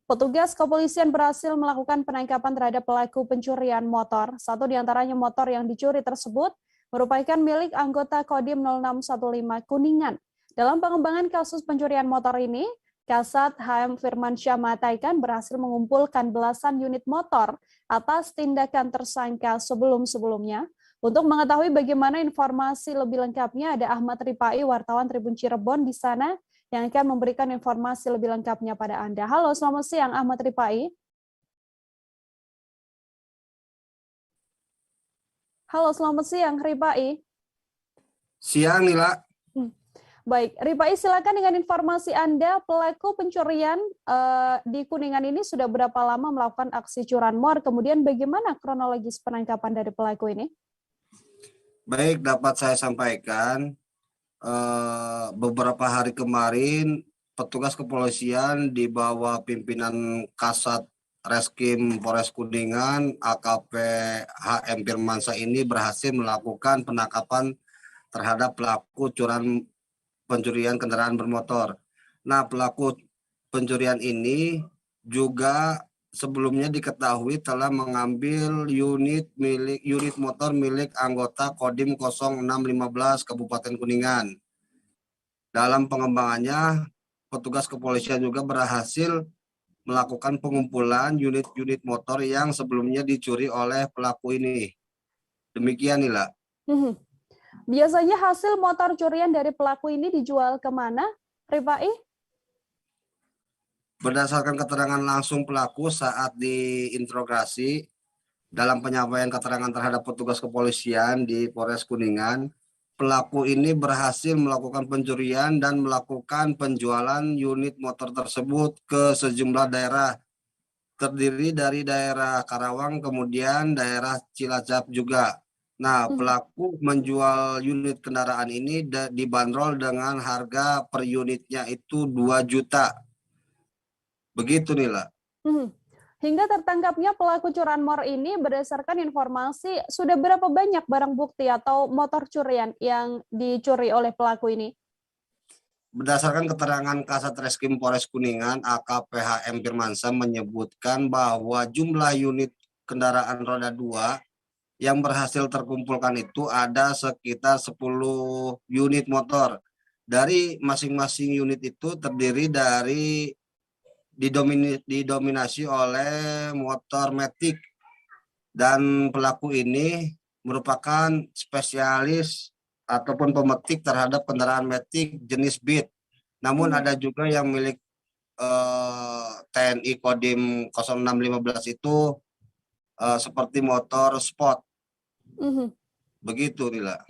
Petugas kepolisian berhasil melakukan penangkapan terhadap pelaku pencurian motor. Satu di antaranya motor yang dicuri tersebut merupakan milik anggota Kodim 0615 Kuningan. Dalam pengembangan kasus pencurian motor ini, Kasat HM Firmansyah mengatakan berhasil mengumpulkan belasan unit motor atas tindakan tersangka sebelum-sebelumnya. Untuk mengetahui bagaimana informasi lebih lengkapnya, ada Ahmad Ripai, wartawan Tribun Cirebon di sana, yang akan memberikan informasi lebih lengkapnya pada Anda. Halo, selamat siang Ahmad Ripai. Halo, selamat siang Ripai. Siang, Nila. Baik, Ripai, silakan dengan informasi Anda. Pelaku pencurian di Kuningan ini sudah berapa lama melakukan aksi curanmor? Kemudian bagaimana kronologis penangkapan dari pelaku ini? Baik, dapat saya sampaikan, beberapa hari kemarin petugas kepolisian di bawah pimpinan Kasat Reskrim Polres Kuningan AKP HM Firmansyah ini berhasil melakukan penangkapan terhadap pelaku pencurian kendaraan bermotor. Nah, pelaku pencurian ini juga sebelumnya diketahui telah mengambil unit motor milik anggota Kodim 0615 Kabupaten Kuningan. Dalam pengembangannya, petugas kepolisian juga berhasil melakukan pengumpulan unit-unit motor yang sebelumnya dicuri oleh pelaku ini. Demikian, Nila. Biasanya hasil motor curian dari pelaku ini dijual kemana, Rifai? Berdasarkan keterangan langsung pelaku saat diinterogasi dalam penyampaian keterangan terhadap petugas kepolisian di Polres Kuningan, pelaku ini berhasil melakukan pencurian dan melakukan penjualan unit motor tersebut ke sejumlah daerah, terdiri dari daerah Karawang, kemudian daerah Cilacap juga. Nah, pelaku menjual unit kendaraan ini dibanderol dengan harga per unitnya itu 2 juta. Begitu, Nila. Hingga tertangkapnya pelaku curanmor ini, berdasarkan informasi, sudah berapa banyak barang bukti atau motor curian yang dicuri oleh pelaku ini? Berdasarkan keterangan Kasat Reskrim Polres Kuningan, AKP HM Firmansyah menyebutkan bahwa jumlah unit kendaraan roda 2 yang berhasil terkumpulkan itu ada sekitar 10 unit motor. Dari masing-masing unit itu terdiri dari didominasi oleh motor Matic, dan pelaku ini merupakan spesialis ataupun pemetik terhadap kendaraan Matic jenis Beat. Namun ada juga yang milik TNI Kodim 0615 itu seperti motor sport. Begitu, Nila.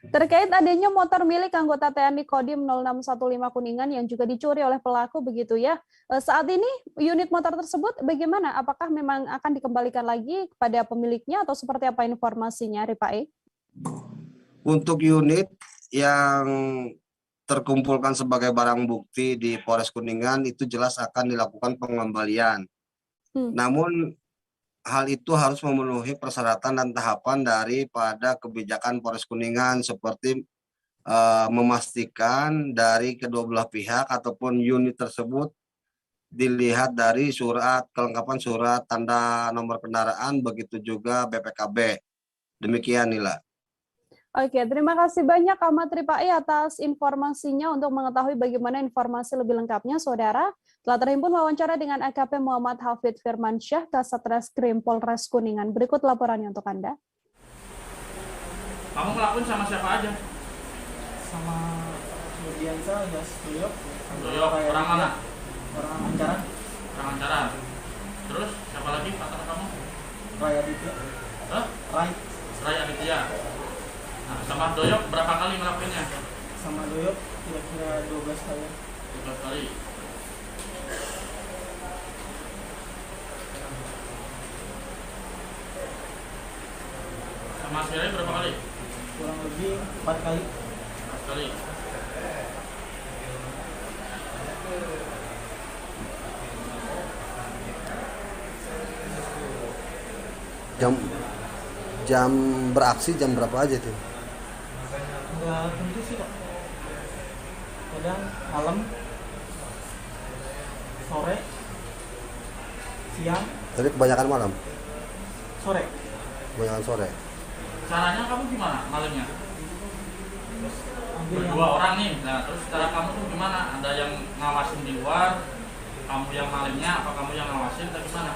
Terkait adanya motor milik anggota TNI Kodim 0615 Kuningan yang juga dicuri oleh pelaku, begitu ya. Saat ini unit motor tersebut bagaimana? Apakah memang akan dikembalikan lagi kepada pemiliknya atau seperti apa informasinya, Rifai? Untuk unit yang terkumpulkan sebagai barang bukti di Polres Kuningan itu jelas akan dilakukan pengembalian. Namun hal itu harus memenuhi persyaratan dan tahapan daripada kebijakan Polres Kuningan, seperti memastikan dari kedua belah pihak ataupun unit tersebut dilihat dari kelengkapan surat tanda nomor kendaraan, begitu juga BPKB. Demikian, Nila. Oke, terima kasih banyak Ahmad Rifai atas informasinya. Untuk mengetahui bagaimana informasi lebih lengkapnya, Saudara, telah terhimpun wawancara dengan AKP Muhammad Hafid Firmansyah, Kasat Reskrim Polres Kuningan. Berikut laporannya untuk Anda. Kamu ngelakuin sama siapa aja? Sama Nurdiansa alias Doyok. Doyok, orang mana? Orang Ancaran. Orang Ancaran. Terus siapa lagi partner kamu? Rai Aditya. Hah? Rai Aditya. Nah, sama Doyok berapa kali ngelakuinnya? Sama Doyok kira-kira 12 kali. 12 kali. Sama si Rai berapa kali? Kurang lebih 4 kali. 4 kali. Jam beraksi jam berapa aja tuh? Enggak tentu sih, Kak. Kadang malam, sore, siang. Tapi kebanyakan malam? Sore. Kebanyakan sore. Caranya kamu gimana malamnya? Berdua orang nih, nah terus cara kamu tuh gimana? Ada yang ngawasin di luar, kamu yang malingnya, apa kamu yang ngawasin, atau gimana?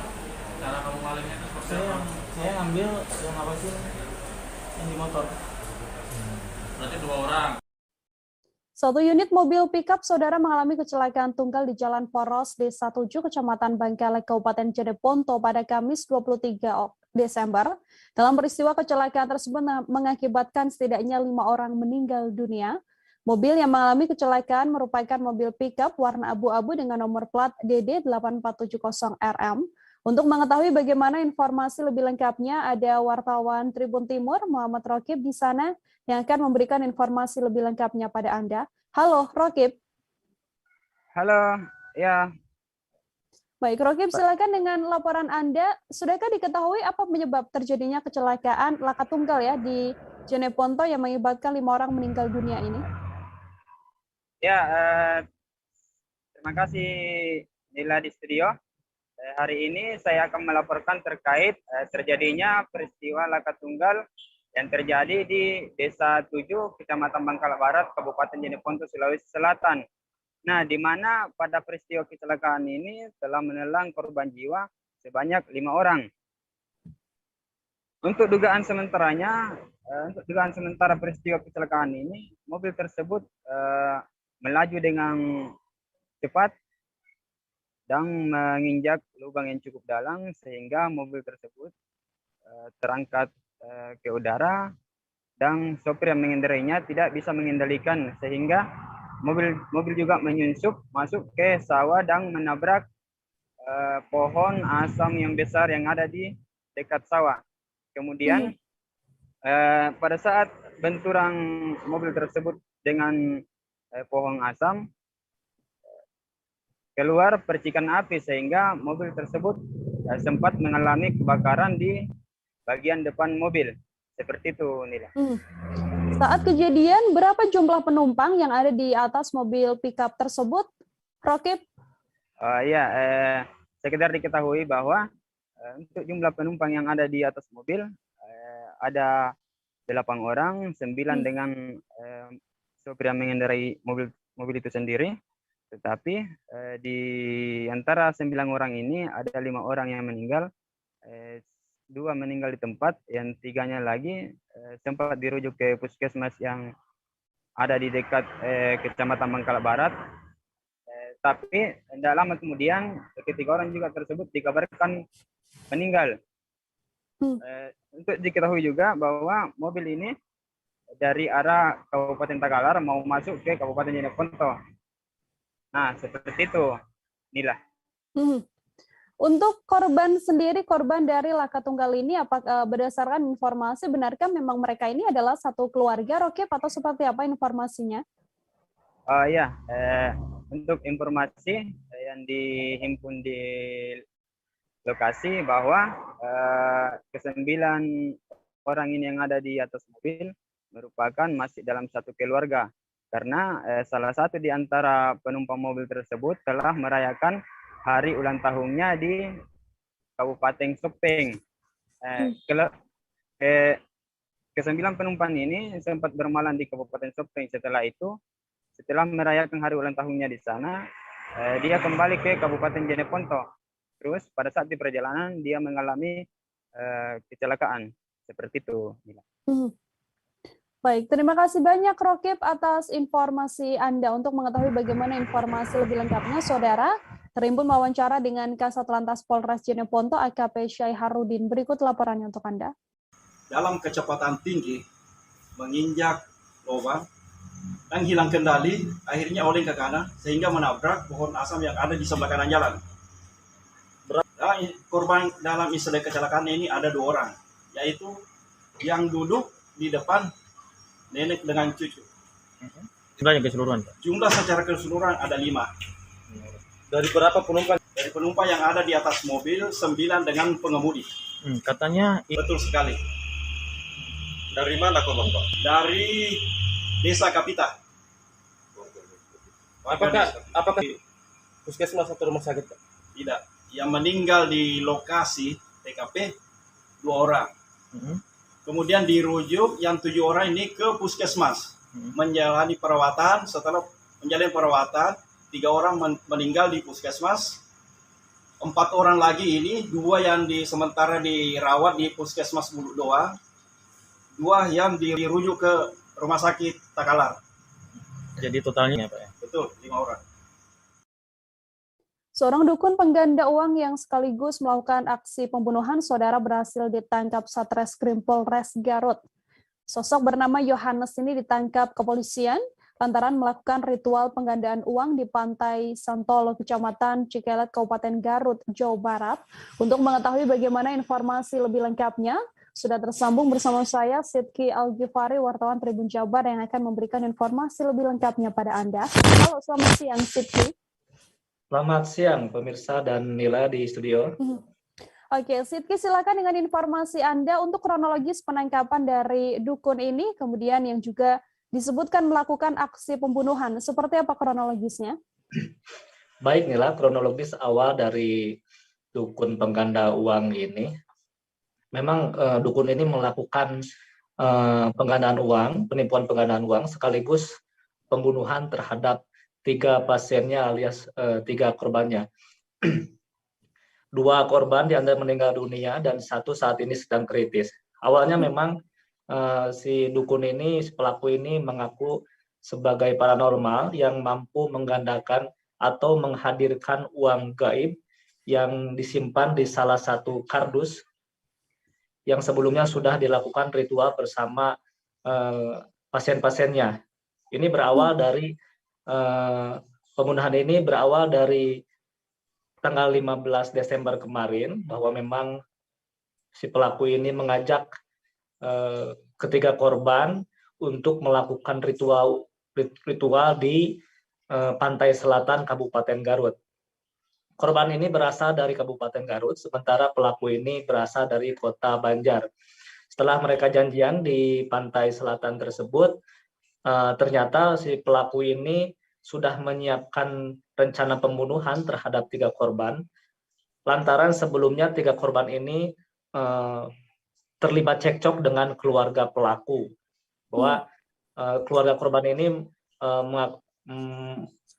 Cara kamu malingnya itu seperti apa? Saya ngambil yang ngawasin yang di motor. Berarti 2 orang. Satu unit mobil pickup, Saudara, mengalami kecelakaan tunggal di Jalan Poros, Desa 7, Kecamatan Bangkalek, Kabupaten Jeneponto pada Kamis 23 Desember. Dalam peristiwa kecelakaan tersebut mengakibatkan setidaknya 5 orang meninggal dunia. Mobil yang mengalami kecelakaan merupakan mobil pickup warna abu-abu dengan nomor plat DD 8470RM. Untuk mengetahui bagaimana informasi lebih lengkapnya, ada wartawan Tribun Timur, Muhammad Rokib di sana, yang akan memberikan informasi lebih lengkapnya pada Anda. Halo, Rokib. Halo, ya. Baik, Rokib, silakan dengan laporan Anda. Sudahkah diketahui apa penyebab terjadinya kecelakaan laka tunggal ya di Jeneponto yang mengakibatkan 5 orang meninggal dunia ini? Ya, terima kasih Nila di studio. Hari ini saya akan melaporkan terkait terjadinya peristiwa laka tunggal yang terjadi di Desa 7, Kecamatan Bangkala Barat, Kabupaten Jeneponto, Sulawesi Selatan. Nah, di mana pada peristiwa kecelakaan ini telah menelan korban jiwa sebanyak 5 orang. Untuk dugaan sementara peristiwa kecelakaan ini, mobil tersebut melaju dengan cepat dan menginjak lubang yang cukup dalam sehingga mobil tersebut terangkat ke udara dan sopir yang mengendarainya tidak bisa mengendalikan sehingga mobil juga menyusup masuk ke sawah dan menabrak pohon asam yang besar yang ada di dekat sawah. Kemudian pada saat benturan mobil tersebut dengan pohon asam, keluar percikan api sehingga mobil tersebut sempat mengalami kebakaran di bagian depan mobil. Seperti itu, Nila. Saat kejadian, berapa jumlah penumpang yang ada di atas mobil pickup tersebut, Rokib? Sekedar diketahui bahwa untuk jumlah penumpang yang ada di atas mobil ada 8 orang, 9 dengan sopir yang mengendarai mobil itu sendiri. Tetapi di antara 9 orang ini ada 5 orang yang meninggal, 2 meninggal di tempat, yang 3-nya lagi sempat dirujuk ke puskesmas yang ada di dekat Kecamatan Bangkala Barat. Tapi tidak lama kemudian ketiga orang juga tersebut dikabarkan meninggal. Untuk diketahui juga bahwa mobil ini dari arah Kabupaten Takalar mau masuk ke Kabupaten Jeneponto. Nah, seperti itu, Nila. Untuk korban sendiri, korban dari laka tunggal ini, apakah berdasarkan informasi, benarkah memang mereka ini adalah satu keluarga, Rokib, atau seperti apa informasinya? Untuk informasi yang dihimpun di lokasi bahwa ke-9 orang ini yang ada di atas mobil merupakan masih dalam satu keluarga. Karena salah satu di antara penumpang mobil tersebut telah merayakan hari ulang tahunnya di Kabupaten Sopeng. Ke-9 penumpang ini sempat bermalam di Kabupaten Sopeng. Setelah merayakan hari ulang tahunnya di sana, dia kembali ke Kabupaten Jeneponto. Terus pada saat di perjalanan dia mengalami kecelakaan. Seperti itu. Baik, terima kasih banyak Rokib atas informasi Anda. Untuk mengetahui bagaimana informasi lebih lengkapnya, Saudara, terhimpun wawancara dengan Kasat Lantas Polres Jeneponto AKP Syai Harudin. Berikut laporannya untuk Anda. Dalam kecepatan tinggi, menginjak lubang dan hilang kendali, akhirnya oleng ke kanan sehingga menabrak pohon asam yang ada di sebelah kanan jalan. Korban dalam insiden kecelakaan ini ada 2 orang, yaitu yang duduk di depan nenek dengan cucu. Jumlahnya keseluruhan? Jumlah secara keseluruhan ada 5. Dari berapa penumpang? Dari penumpang yang ada di atas mobil, 9 dengan pengemudi. Katanya... Betul sekali. Dari mana korban, Pak? Dari Desa Kapita. Apakah puskesmas atau rumah sakit, Pak? Tidak. Yang meninggal di lokasi TKP 2 orang. Kemudian dirujuk yang 7 orang ini ke puskesmas menjalani perawatan. Setelah menjalani perawatan, 3 orang meninggal di puskesmas, 4 orang lagi ini, 2 yang sementara dirawat di puskesmas Buluk doang, 2 yang dirujuk ke rumah sakit Takalar. Jadi totalnya Pak ya? Betul, 5 orang. Seorang dukun pengganda uang yang sekaligus melakukan aksi pembunuhan, Saudara, berhasil ditangkap Satreskrim Polres Garut. Sosok bernama Yohanes ini ditangkap kepolisian lantaran melakukan ritual penggandaan uang di Pantai Santolo, Kecamatan Cikelet, Kabupaten Garut, Jawa Barat. Untuk mengetahui bagaimana informasi lebih lengkapnya, sudah tersambung bersama saya Sidki Al-Ghifari, wartawan Tribun Jabar yang akan memberikan informasi lebih lengkapnya pada Anda. Halo, selamat siang Sidki. Selamat siang pemirsa dan Nila di studio. Oke, Sidki silakan dengan informasi Anda untuk kronologis penangkapan dari dukun ini, kemudian yang juga disebutkan melakukan aksi pembunuhan. Seperti apa kronologisnya? Baik Nila, kronologis awal dari dukun pengganda uang ini. Memang dukun ini melakukan penggandaan uang, penipuan penggandaan uang, sekaligus pembunuhan terhadap 3 pasiennya alias 3 korbannya. 2 korban diantara meninggal dunia dan 1 saat ini sedang kritis. Awalnya memang si dukun ini, si pelaku ini mengaku sebagai paranormal yang mampu menggandakan atau menghadirkan uang gaib yang disimpan di salah satu kardus yang sebelumnya sudah dilakukan ritual bersama pasien-pasiennya. Ini berawal dari pembunuhan ini berawal dari tanggal 15 Desember kemarin, bahwa memang si pelaku ini mengajak ketiga korban untuk melakukan ritual di pantai selatan Kabupaten Garut. Korban ini berasal dari Kabupaten Garut, sementara pelaku ini berasal dari Kota Banjar. Setelah mereka janjian di pantai selatan tersebut, ternyata si pelaku ini sudah menyiapkan rencana pembunuhan terhadap 3 korban. Lantaran sebelumnya 3 korban ini terlibat cekcok dengan keluarga pelaku, bahwa keluarga korban ini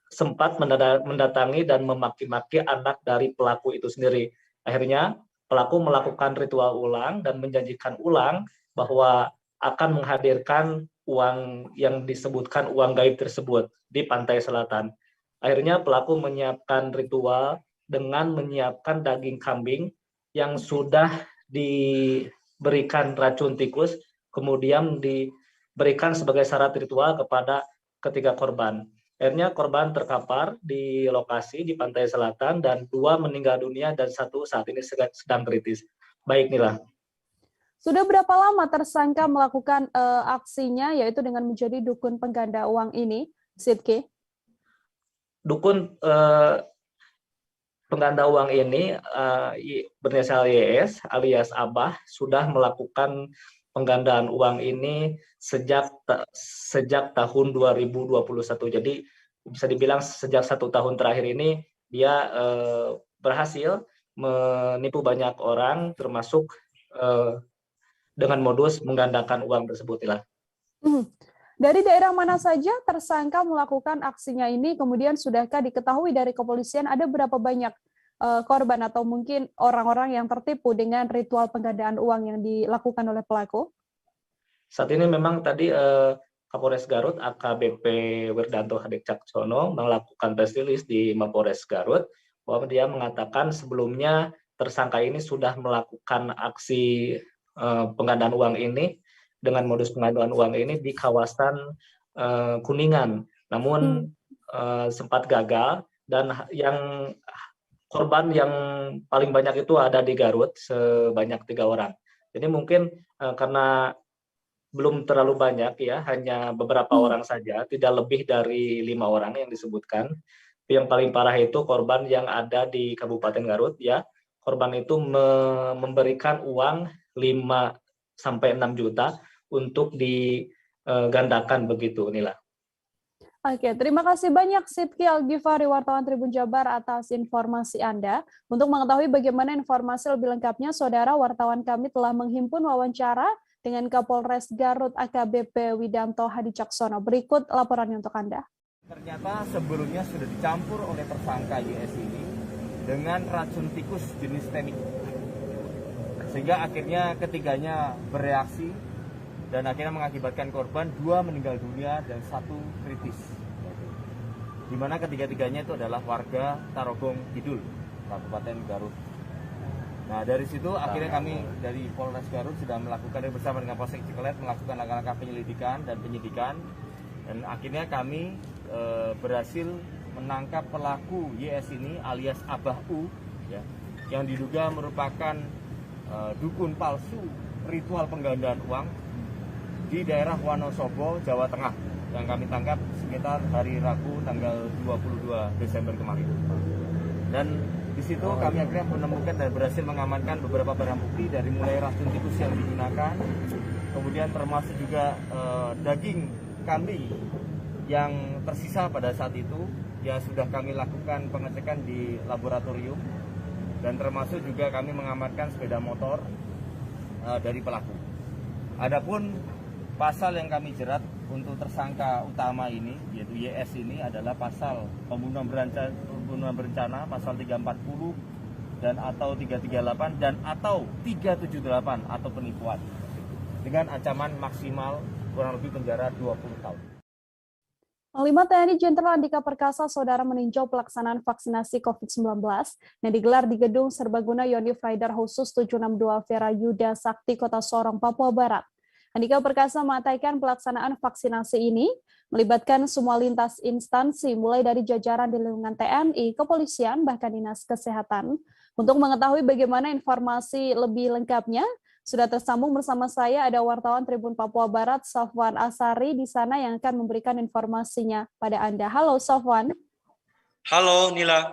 sempat mendatangi dan memaki-maki anak dari pelaku itu sendiri. Akhirnya pelaku melakukan ritual ulang dan menjanjikan ulang bahwa akan menghadirkan uang yang disebutkan uang gaib tersebut di pantai selatan. Akhirnya pelaku menyiapkan ritual dengan menyiapkan daging kambing yang sudah diberikan racun tikus, kemudian diberikan sebagai syarat ritual kepada ketiga korban. Akhirnya korban terkapar di lokasi di pantai selatan dan 2 meninggal dunia dan 1 saat ini sedang kritis. Baik Nila. Sudah berapa lama tersangka melakukan aksinya, yaitu dengan menjadi dukun pengganda uang ini, Sidki? Dukun pengganda uang ini berinisial YS alias Abah sudah melakukan penggandaan uang ini sejak tahun 2021. Jadi bisa dibilang sejak 1 tahun terakhir ini dia berhasil menipu banyak orang, termasuk dengan modus menggandakan uang tersebut. Dari daerah mana saja tersangka melakukan aksinya ini, kemudian sudahkah diketahui dari kepolisian ada berapa banyak korban atau mungkin orang-orang yang tertipu dengan ritual penggandaan uang yang dilakukan oleh pelaku? Saat ini memang tadi Kapolres Garut AKBP Wirdanto Hadik Caksono melakukan press release di Mapores Garut bahwa dia mengatakan sebelumnya tersangka ini sudah melakukan aksi penggandaan uang ini dengan modus penggandaan uang ini di kawasan Kuningan, namun sempat gagal dan yang korban yang paling banyak itu ada di Garut sebanyak 3 orang. Jadi mungkin karena belum terlalu banyak ya, hanya beberapa orang saja, tidak lebih dari 5 orang yang disebutkan. Yang paling parah itu korban yang ada di Kabupaten Garut ya. Korban itu memberikan uang 5-6 juta untuk digandakan begitu, Nila. Oke, terima kasih banyak Sidki Al-Ghifari, wartawan Tribun Jabar atas informasi Anda. Untuk mengetahui bagaimana informasi lebih lengkapnya, saudara wartawan kami telah menghimpun wawancara dengan Kapolres Garut AKBP Widanto Hadi Caksono. Berikut laporannya untuk Anda. Ternyata sebelumnya sudah dicampur oleh tersangka YS ini dengan racun tikus jenis teknik. Sehingga akhirnya ketiganya bereaksi dan akhirnya mengakibatkan korban 2 meninggal dunia dan 1 kritis. Di mana ketiga-tiganya itu adalah warga Tarogong Kidul, Kabupaten Garut. Nah dari situ akhirnya kami dari Polres Garut sudah melakukan bersama dengan Polsek Cikelet melakukan langkah-langkah penyelidikan dan penyidikan Dan akhirnya kami berhasil menangkap pelaku YS ini alias Abah U, ya, yang diduga merupakan dukun palsu ritual penggandaan uang di daerah Wonosobo, Jawa Tengah, yang kami tangkap sekitar hari Rabu tanggal 22 Desember kemarin. Dan di situ kami akhirnya menemukan dan berhasil mengamankan beberapa barang bukti, dari mulai racun tikus yang digunakan, kemudian termasuk juga daging kambing yang tersisa pada saat itu yang sudah kami lakukan pengecekan di laboratorium, dan termasuk juga kami mengamankan sepeda motor dari pelaku. Adapun pasal yang kami jerat untuk tersangka utama ini, yaitu YS ini, adalah pasal pembunuhan berencana pasal 340 dan atau 338 dan atau 378 atau penipuan dengan ancaman maksimal kurang lebih penjara 20 tahun. Panglima TNI Jenderal Andika Perkasa, Saudara, meninjau pelaksanaan vaksinasi COVID-19 yang digelar di Gedung Serbaguna Yonif Rider Khusus 762 Vera Yuda Sakti, Kota Sorong, Papua Barat. Andika Perkasa mengatakan pelaksanaan vaksinasi ini melibatkan semua lintas instansi, mulai dari jajaran di lingkungan TNI, kepolisian, bahkan dinas kesehatan. Untuk mengetahui bagaimana informasi lebih lengkapnya, sudah tersambung bersama saya ada wartawan Tribun Papua Barat, Safwan Asari, di sana yang akan memberikan informasinya pada Anda. Halo Safwan. Halo Nila.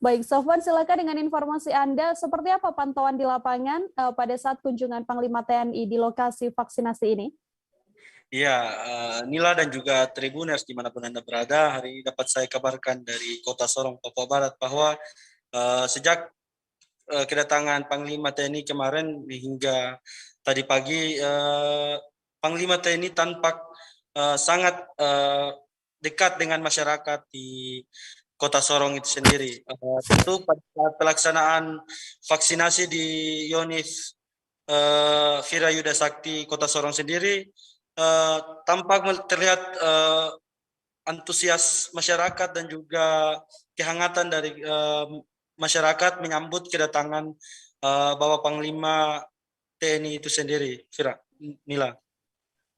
Baik, Safwan, silakan dengan informasi Anda. Seperti apa pantauan di lapangan pada saat kunjungan Panglima TNI di lokasi vaksinasi ini? Iya, Nila dan juga Tribuners dimanapun Anda berada, hari ini dapat saya kabarkan dari Kota Sorong, Papua Barat, bahwa sejak kedatangan Panglima TNI kemarin hingga tadi pagi, Panglima TNI tampak sangat dekat dengan masyarakat di Kota Sorong itu sendiri. Tentu pada pelaksanaan vaksinasi di Yonif Vera Yuda Sakti Kota Sorong sendiri, tampak terlihat antusias masyarakat dan juga kehangatan dari masyarakat menyambut kedatangan Bapak Panglima TNI itu sendiri, Nila.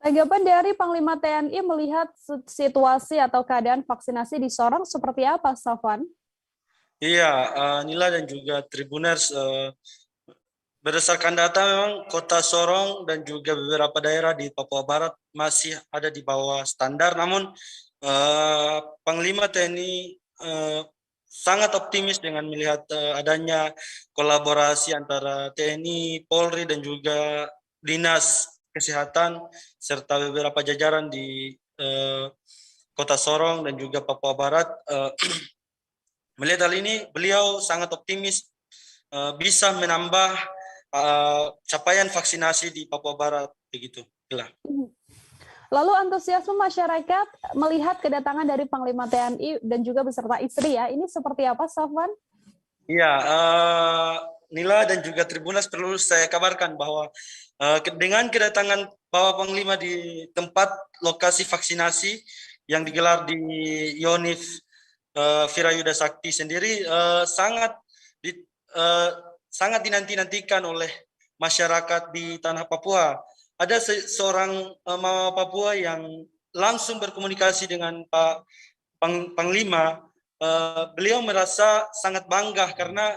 Tanggapan dari Panglima TNI melihat situasi atau keadaan vaksinasi di Sorong seperti apa, Safwan? Iya, Nila dan juga Tribuners, berdasarkan data memang Kota Sorong dan juga beberapa daerah di Papua Barat masih ada di bawah standar, namun Panglima TNI sangat optimis dengan melihat adanya kolaborasi antara TNI, Polri, dan juga Dinas Kesehatan, serta beberapa jajaran di Kota Sorong dan juga Papua Barat. Melihat hal ini, beliau sangat optimis bisa menambah capaian vaksinasi di Papua Barat, begitu. Lalu antusiasme masyarakat melihat kedatangan dari Panglima TNI dan juga beserta istri, ya, ini seperti apa, Safwan? Iya, Nila dan juga Tribunas, perlu saya kabarkan bahwa dengan kedatangan Bapak Panglima di tempat lokasi vaksinasi yang digelar di Yonif Vera Yuda Sakti sendiri sangat dinanti-nantikan oleh masyarakat di tanah Papua. Ada seorang mama Papua yang langsung berkomunikasi dengan Pak Panglima. Beliau merasa sangat bangga karena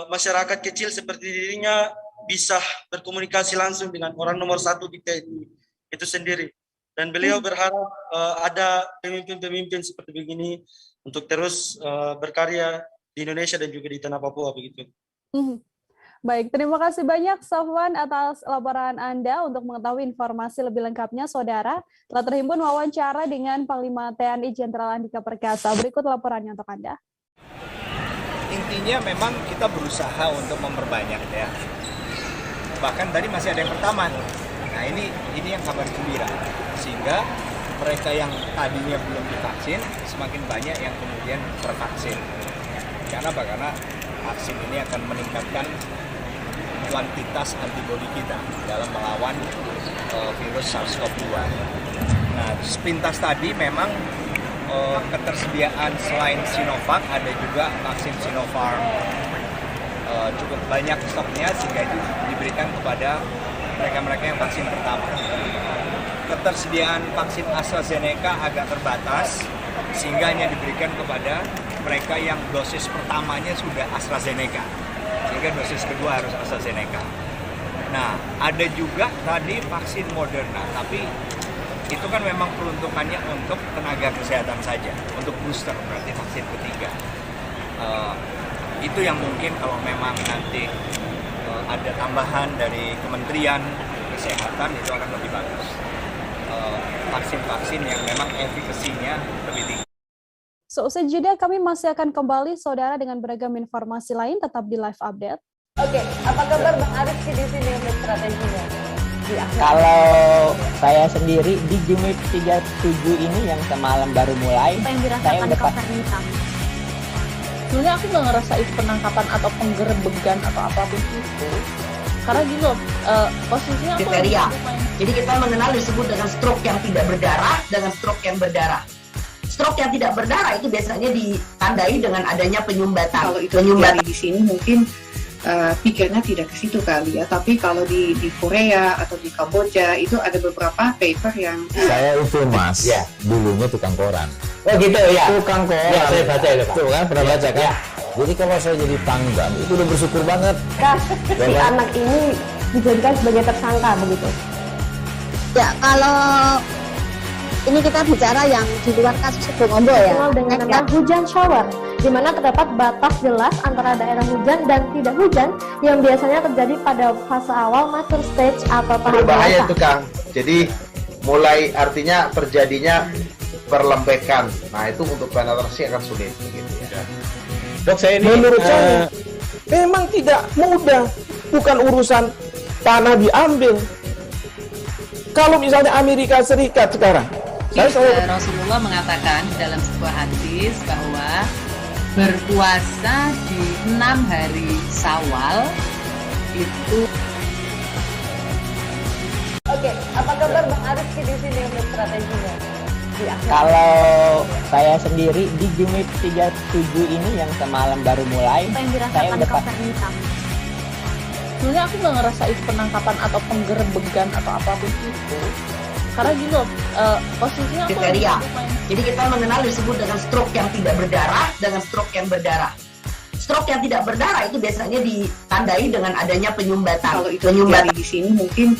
masyarakat kecil seperti dirinya bisa berkomunikasi langsung dengan orang nomor 1 di TNI itu sendiri. Dan beliau berharap ada pemimpin-pemimpin seperti begini untuk terus berkarya di Indonesia dan juga di tanah Papua, begitu. Baik, terima kasih banyak Safwan atas laporan Anda. Untuk mengetahui informasi lebih lengkapnya, Saudara, telah terhimpun wawancara dengan Panglima TNI Jenderal Andika Perkasa. Berikut laporannya untuk Anda. Intinya memang kita berusaha untuk memperbanyak, ya. Bahkan tadi masih ada yang pertama. Nah, ini yang kabar gembira. Sehingga mereka yang tadinya belum divaksin, semakin banyak yang kemudian tervaksin. Karena apa? Karena vaksin ini akan meningkatkan kuantitas antibodi kita dalam melawan virus SARS-CoV-2. Nah, sepintas tadi memang ketersediaan selain Sinovac ada juga vaksin Sinopharm. Cukup banyak stoknya sehingga itu diberikan kepada mereka-mereka yang vaksin pertama. ketersediaan vaksin AstraZeneca agak terbatas, sehingga hanya diberikan kepada mereka yang dosis pertamanya sudah AstraZeneca, sehingga dosis kedua harus AstraZeneca. Nah, ada juga tadi vaksin Moderna, tapi itu kan memang peruntukannya untuk tenaga kesehatan saja, untuk booster, berarti vaksin ketiga. Itu yang mungkin kalau memang nanti ada tambahan dari Kementerian Kesehatan itu akan lebih bagus. Vaksin-vaksin yang memang efikasinya lebih tinggi. Seusai jeda kami masih akan kembali saudara dengan beragam informasi lain, tetap di live update. Oke, apa kabar Bang Arif di sini untuk strateginya? Kalau saya sendiri di Jumip 37 ini yang semalam baru mulai, saya udah sebenarnya aku nggak ngerasain penangkapan atau penggerebegan atau apapun itu, karena gini loh, posisinya aku kriteria. Jadi kita mengenal disebut dengan stroke yang tidak berdarah dengan stroke yang berdarah. Stroke yang tidak berdarah itu biasanya ditandai dengan adanya penyumbatan. Kalau itu terjadi di sini mungkin pikirnya tidak ke situ kali ya, tapi kalau di Korea atau di Kamboja itu ada beberapa paper yang saya itu Mas, ya, dulunya tukang koran. Oh gitu ya. Tukang koran. Ya, saya baca itu Pak. Tuh kan pernah baca kan? Ya. Jadi kalau saya jadi pangdam itu udah bersyukur banget. Si anak ini dijadikan sebagai tersangka begitu. Ya, kalau ini kita bicara yang di luar kasus Sebongombo ya. Dikenal dengan nama hujan shower, di mana terdapat batas jelas antara daerah hujan dan tidak hujan yang biasanya terjadi pada fase awal mature stage atau tahap berbahaya dewasa. itu Kang. Jadi mulai artinya terjadinya perlembekan. Nah itu untuk penetrasi akan sulit begitu ya. Dok, saya ini menurut saya memang tidak mudah, bukan urusan tanah diambil. Kalau misalnya Amerika Serikat sekarang, Rasulullah mengatakan dalam sebuah hadis bahwa berpuasa di 6 hari Syawal itu. Oke, apa kabar Bang Arif di sini untuk strateginya? Kalau saya sendiri di Jumip 37 ini yang semalam baru mulai, saya udah sebenarnya aku nggak ngerasain penangkapan atau penggerebegan atau apapun itu, karena gini loh, posisinya aku kriteria. Jadi kita mengenal disebut dengan stroke yang tidak berdarah dengan stroke yang berdarah. Stroke yang tidak berdarah itu biasanya ditandai dengan adanya penyumbatan. Kalau itu terjadi di sini mungkin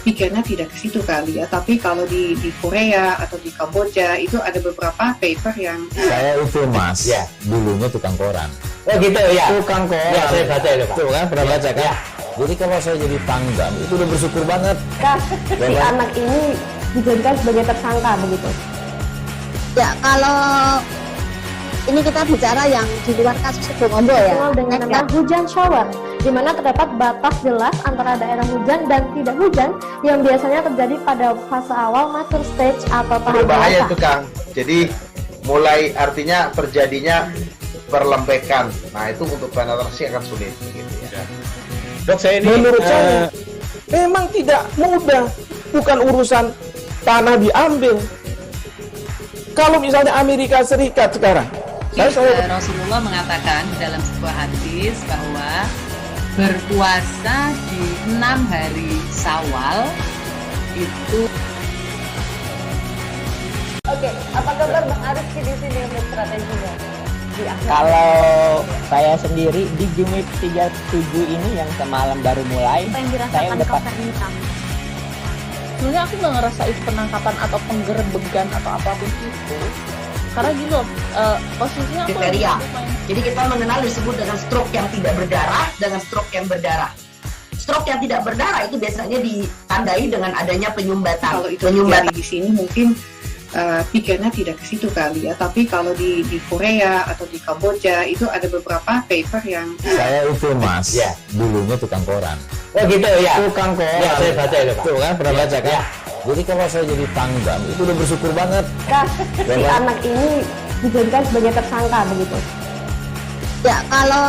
pikirnya tidak ke situ kali ya, tapi kalau di Korea atau di Kamboja itu ada beberapa paper yang saya itu Mas, ya, dulunya tukang koran. Oh gitu ya. Tukang koran. Ya, saya baca itu Pak. Tuh kan pernah baca kan? Ya. Jadi kalau saya jadi pangdam itu udah bersyukur banget. Si anak ini dijadikan sebagai tersangka begitu. Ya, kalau ini kita bicara yang di luar kasus Sebongombo ya. Dikenal dengan nama hujan shower, di mana terdapat batas jelas antara daerah hujan dan tidak hujan yang biasanya terjadi pada fase awal mature stage atau tahap berbahaya dewasa. itu Kang. Jadi mulai artinya terjadinya perlembekan. Nah itu untuk penetrasi akan sulit begitu ya. Dok, saya ini menurut saya memang tidak mudah, bukan urusan tanah diambil. Kalau misalnya Amerika Serikat sekarang, Rasulullah mengatakan dalam sebuah hadis bahwa berpuasa di 6 hari Syawal itu. Oke, apa kabar Bang Arif di sini untuk strateginya? Kalau saya sendiri di Jumip 37 ini yang semalam baru mulai, saya udah sebenarnya aku nggak ngerasain penangkapan atau penggerebegan atau apapun itu, karena gini loh, posisinya aku kriteria. Jadi kita mengenal disebut dengan stroke yang tidak berdarah dengan stroke yang berdarah. Stroke yang tidak berdarah itu biasanya ditandai dengan adanya penyumbatan. Kalau itu terjadi di sini mungkin pikirnya tidak ke situ kali ya, tapi kalau di Korea atau di Kamboja itu ada beberapa paper yang saya itu Mas, ya, dulunya tukang koran. Oh gitu ya. Tukang koran. Ya, saya baca itu Pak. Tuh kan pernah baca kan? Ya. Jadi kalau saya jadi pangdam itu udah bersyukur banget. Si anak ini dijadikan sebagai tersangka begitu. Ya, kalau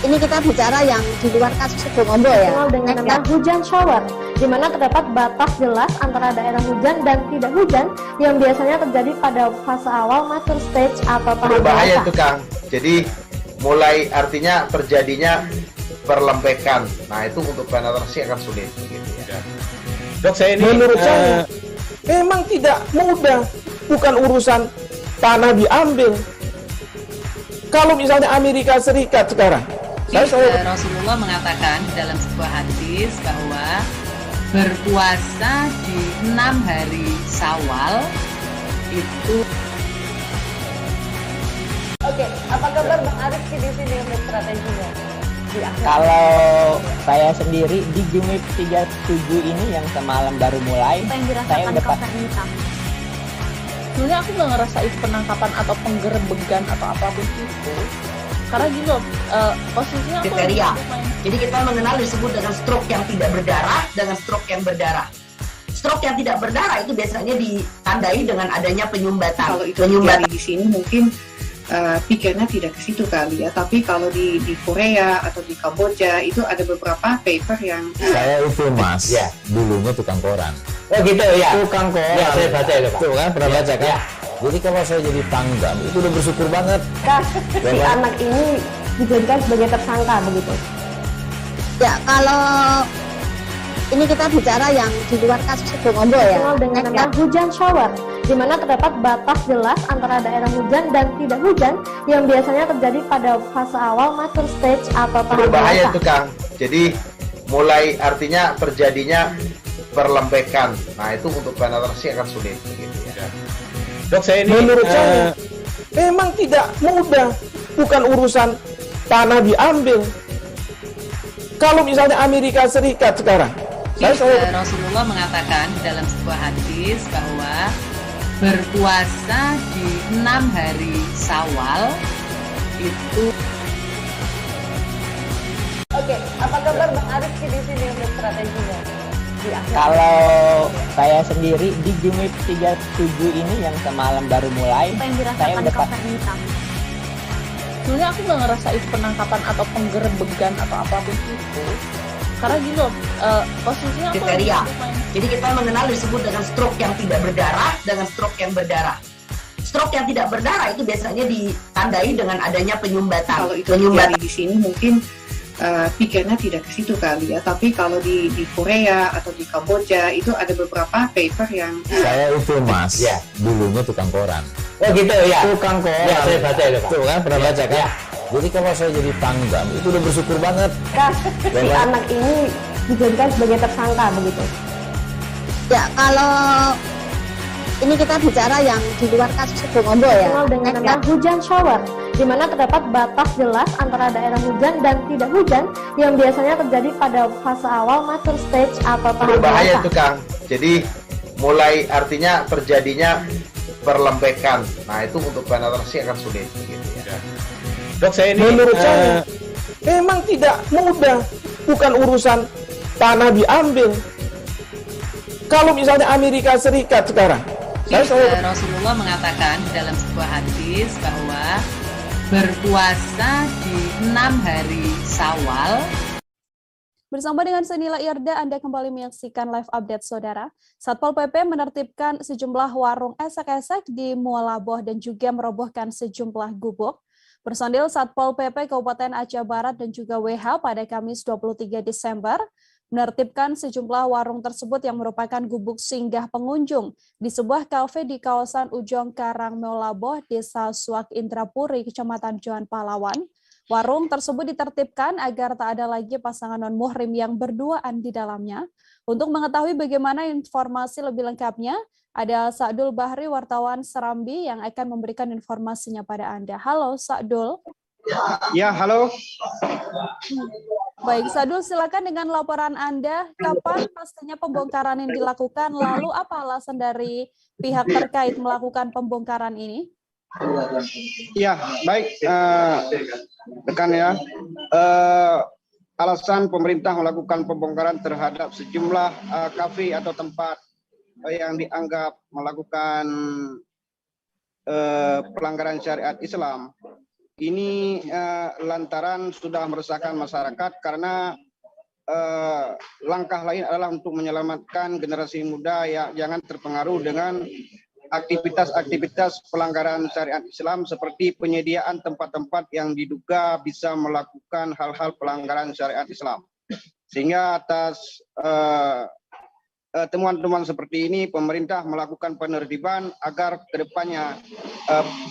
ini kita bicara yang di luar kasus Sebongombo ya. Dikenal dengan nama hujan shower, di mana terdapat batas jelas antara daerah hujan dan tidak hujan yang biasanya terjadi pada fase awal mature stage atau tahap berbahaya dewasa. itu Kang. Jadi mulai artinya terjadinya perlembekan. Nah, itu untuk penetrasi akan sulit begitu ya. Dok, saya ini menurut saya memang tidak mudah, bukan urusan tanah diambil. Kalau misalnya Amerika Serikat sekarang, Rasulullah mengatakan dalam sebuah hadis bahwa berpuasa di 6 hari Syawal itu. Oke, apa kabar Bang Arif di sini untuk strateginya? Kalau saya sendiri di Jumip 37 ini yang semalam baru mulai, saya udah sebenarnya aku nggak ngerasain penangkapan atau penggerebegan atau apapun itu, karena gini loh, posisinya aku kriteria. Jadi kita mengenal disebut dengan stroke yang tidak berdarah dengan stroke yang berdarah. Stroke yang tidak berdarah itu biasanya ditandai dengan adanya penyumbatan. Kalau itu terjadi di sini mungkin pikirnya tidak ke situ kali ya, tapi kalau di Korea atau di Kamboja itu ada beberapa paper yang saya itu mas ya dulunya tukang koran. Oh gitu ya, Tukang koran ya, saya baca itu Pak. tuh kan pernah baca kan ya. Jadi kalau saya jadi pangdam itu udah bersyukur banget si anak ini dijadikan sebagai tersangka begitu. Ya, kalau ini kita bicara yang di luar kasus Bongombo ya. Dengan nama hujan shower, di mana terdapat batas jelas antara daerah hujan dan tidak hujan yang biasanya terjadi pada fase awal mature stage atau tahap berbahaya dewasa. itu Kang. Jadi mulai artinya terjadinya perlembekan. Nah, itu untuk penetrasi akan sulit begitu ya. Dok, saya ini menurut saya memang tidak mudah, bukan urusan tanah diambil. Kalau misalnya Amerika Serikat sekarang, Rasulullah mengatakan dalam sebuah hadis bahwa berpuasa di 6 hari Syawal itu. Oke, apa kabar Bang Arif di sini untuk strateginya? Kalau saya sendiri di Jumip 37 ini yang semalam baru mulai, saya udah sebenarnya aku nggak ngerasain penangkapan atau penggerebegan atau apapun itu, karena gini loh, posisinya aku kriteria. Jadi kita mengenal disebut dengan stroke yang tidak berdarah dengan stroke yang berdarah. Stroke yang tidak berdarah itu biasanya ditandai dengan adanya penyumbatan. Kalau itu terjadi di sini mungkin pikirnya tidak ke situ kali ya, tapi kalau di Korea atau di Kamboja itu ada beberapa paper yang saya itu mas ya dulunya tukang koran. Oh gitu ya, Tukang koran ya, saya baca itu Pak. tuh kan pernah baca kan ya. Jadi kalau saya jadi pangdam itu udah bersyukur banget si anak ini dijadikan sebagai tersangka begitu. Ya, kalau ini kita bicara yang di luar kasus Bongombo ya. Dengan nama hujan shower, di mana terdapat batas jelas antara daerah hujan dan tidak hujan yang biasanya terjadi pada fase awal mature stage atau tahap berbahaya dewasa. itu Kang. Jadi mulai artinya terjadinya perlembekan. Nah, itu untuk penetrasi akan sulit begitu ya. Dok, saya ini menurut saya memang tidak mudah, bukan urusan tanah diambil. Kalau misalnya Amerika Serikat sekarang, Rasulullah mengatakan dalam sebuah hadis bahwa berpuasa di 6 hari Syawal. Bersama dengan Senila Irda, Anda kembali menyaksikan live update saudara. Satpol PP menertibkan sejumlah warung esek-esek di Mualaboh dan juga merobohkan sejumlah gubuk. Personil Satpol PP Kabupaten Aceh Barat dan juga WH pada Kamis 23 Desember menertibkan sejumlah warung tersebut yang merupakan gubuk singgah pengunjung di sebuah kafe di kawasan Ujong Karang Mualaboh, Desa Suak Indrapuri, Kecamatan Johan Pahlawan. Warung tersebut ditertibkan agar tak ada lagi pasangan non-muhrim yang berduaan di dalamnya. Untuk mengetahui bagaimana informasi lebih lengkapnya, ada Sa'dul Bahri, wartawan Serambi, yang akan memberikan informasinya pada Anda. Halo, Sa'dul. Ya, halo. Baik, Sa'dul, silakan dengan laporan Anda. Kapan pastinya pembongkaran yang dilakukan, lalu apa alasan dari pihak terkait melakukan pembongkaran ini? Ya, baik, rekan ya. Alasan pemerintah melakukan pembongkaran terhadap sejumlah kafe atau tempat yang dianggap melakukan pelanggaran syariat Islam ini lantaran sudah meresahkan masyarakat karena langkah lain adalah untuk menyelamatkan generasi muda yang jangan terpengaruh dengan aktivitas-aktivitas pelanggaran syariat Islam seperti penyediaan tempat-tempat yang diduga bisa melakukan hal-hal pelanggaran syariat Islam. Sehingga atas temuan-temuan seperti ini, pemerintah melakukan penertiban agar kedepannya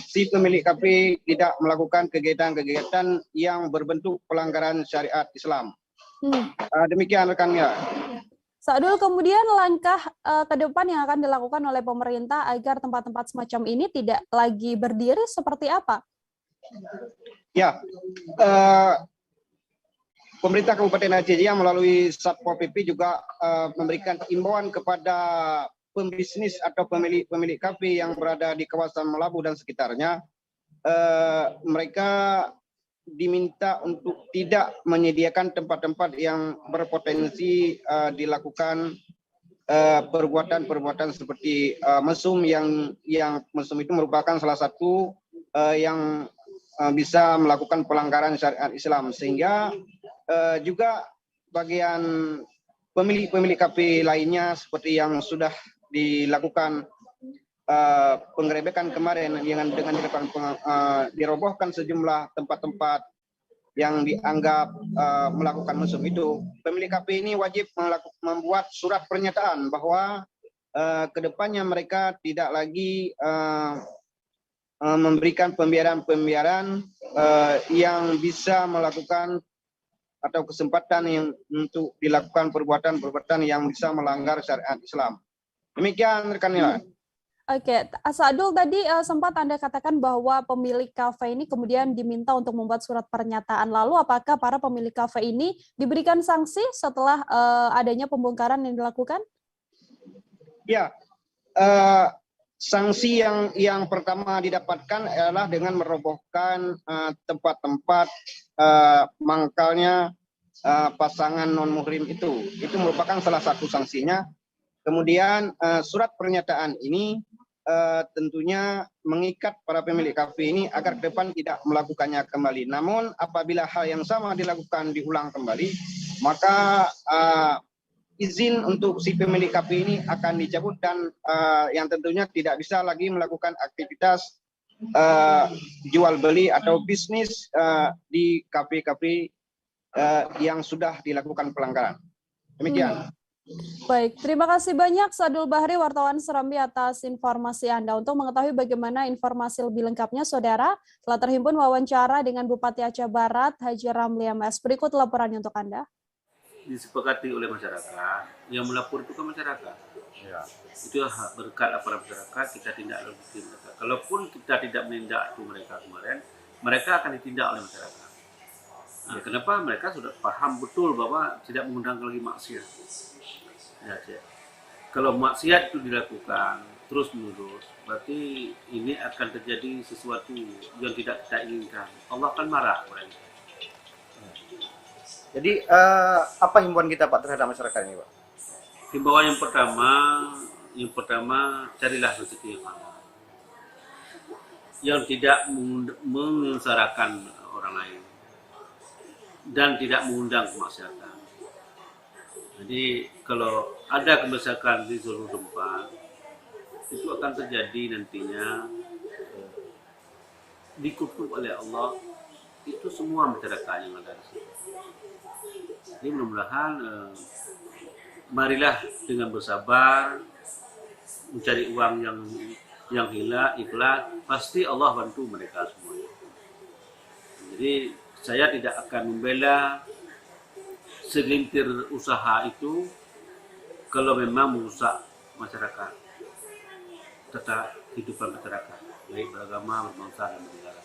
si pemilik kafe tidak melakukan kegiatan-kegiatan yang berbentuk pelanggaran syariat Islam. Demikian rekannya. Sadul, kemudian langkah ke depan yang akan dilakukan oleh pemerintah agar tempat-tempat semacam ini tidak lagi berdiri seperti apa? Ya, pemerintah Kabupaten Aceh Jaya melalui Satpol PP juga memberikan imbauan kepada pembisnis atau pemilik kafe yang berada di kawasan Melabu dan sekitarnya. Mereka diminta untuk tidak menyediakan tempat-tempat yang berpotensi dilakukan perbuatan-perbuatan seperti mesum yang mesum itu merupakan salah satu yang bisa melakukan pelanggaran syariat Islam, sehingga juga bagian pemilik kafe lainnya seperti yang sudah dilakukan penggerebekan kemarin dengan dirobohkan sejumlah tempat-tempat yang dianggap melakukan mesum itu, pemilik kafe ini wajib membuat surat pernyataan bahwa kedepannya mereka tidak lagi memberikan pembiaran-pembiaran yang bisa melakukan atau kesempatan yang untuk dilakukan perbuatan-perbuatan yang bisa melanggar syariat Islam. Demikian rekan-rekan. Oke, Sadul, tadi sempat Anda katakan bahwa pemilik kafe ini kemudian diminta untuk membuat surat pernyataan. Lalu apakah para pemilik kafe ini diberikan sanksi setelah adanya pembongkaran yang dilakukan? Ya, sanksi yang pertama didapatkan adalah dengan merobohkan tempat-tempat mangkalnya pasangan non-muhrim itu. Itu merupakan salah satu sanksinya. Kemudian surat pernyataan ini tentunya mengikat para pemilik kafe ini agar ke depan tidak melakukannya kembali. Namun apabila hal yang sama dilakukan diulang kembali, maka izin untuk si pemilik kafe ini akan dicabut dan yang tentunya tidak bisa lagi melakukan aktivitas jual beli atau bisnis di kafe-kafe yang sudah dilakukan pelanggaran. Demikian. Baik, terima kasih banyak Sadul Bahri, wartawan Serambi, atas informasi Anda. Untuk mengetahui bagaimana informasi lebih lengkapnya, Saudara, telah terhimpun wawancara dengan Bupati Aceh Barat, Haji Ramli MS. Berikut laporannya untuk Anda. Disepakati oleh masyarakat, yang melapor itu kan masyarakat. Ya. Itu berkat aparat masyarakat, kita tindak lanjuti mereka. Kalaupun kita tidak menindak itu mereka kemarin, mereka akan ditindak oleh masyarakat. Nah, kenapa? Mereka sudah paham betul bahwa tidak mengundang lagi maksiat. Ya, kalau maksiat itu dilakukan terus-menerus, berarti ini akan terjadi sesuatu yang tidak kita inginkan. Allah akan marah. Jadi apa himbauan kita Pak terhadap masyarakat ini, Pak? Himbauan yang pertama carilah rezeki yang halal, yang tidak menyengsarakan orang lain dan tidak mengundang kemaksiatan. Jadi kalau ada kebiasaan di seluruh tempat, itu akan terjadi nantinya dikutuk oleh Allah itu semua masyarakat yang ada di sini. Jadi mudah-mudahan marilah dengan bersabar mencari uang yang ikhlas, pasti Allah bantu mereka semuanya. Jadi saya tidak akan membela segelintir usaha itu kalau memang merusak masyarakat, tata kehidupan masyarakat, baik beragama, berbangsa, dan bernegara.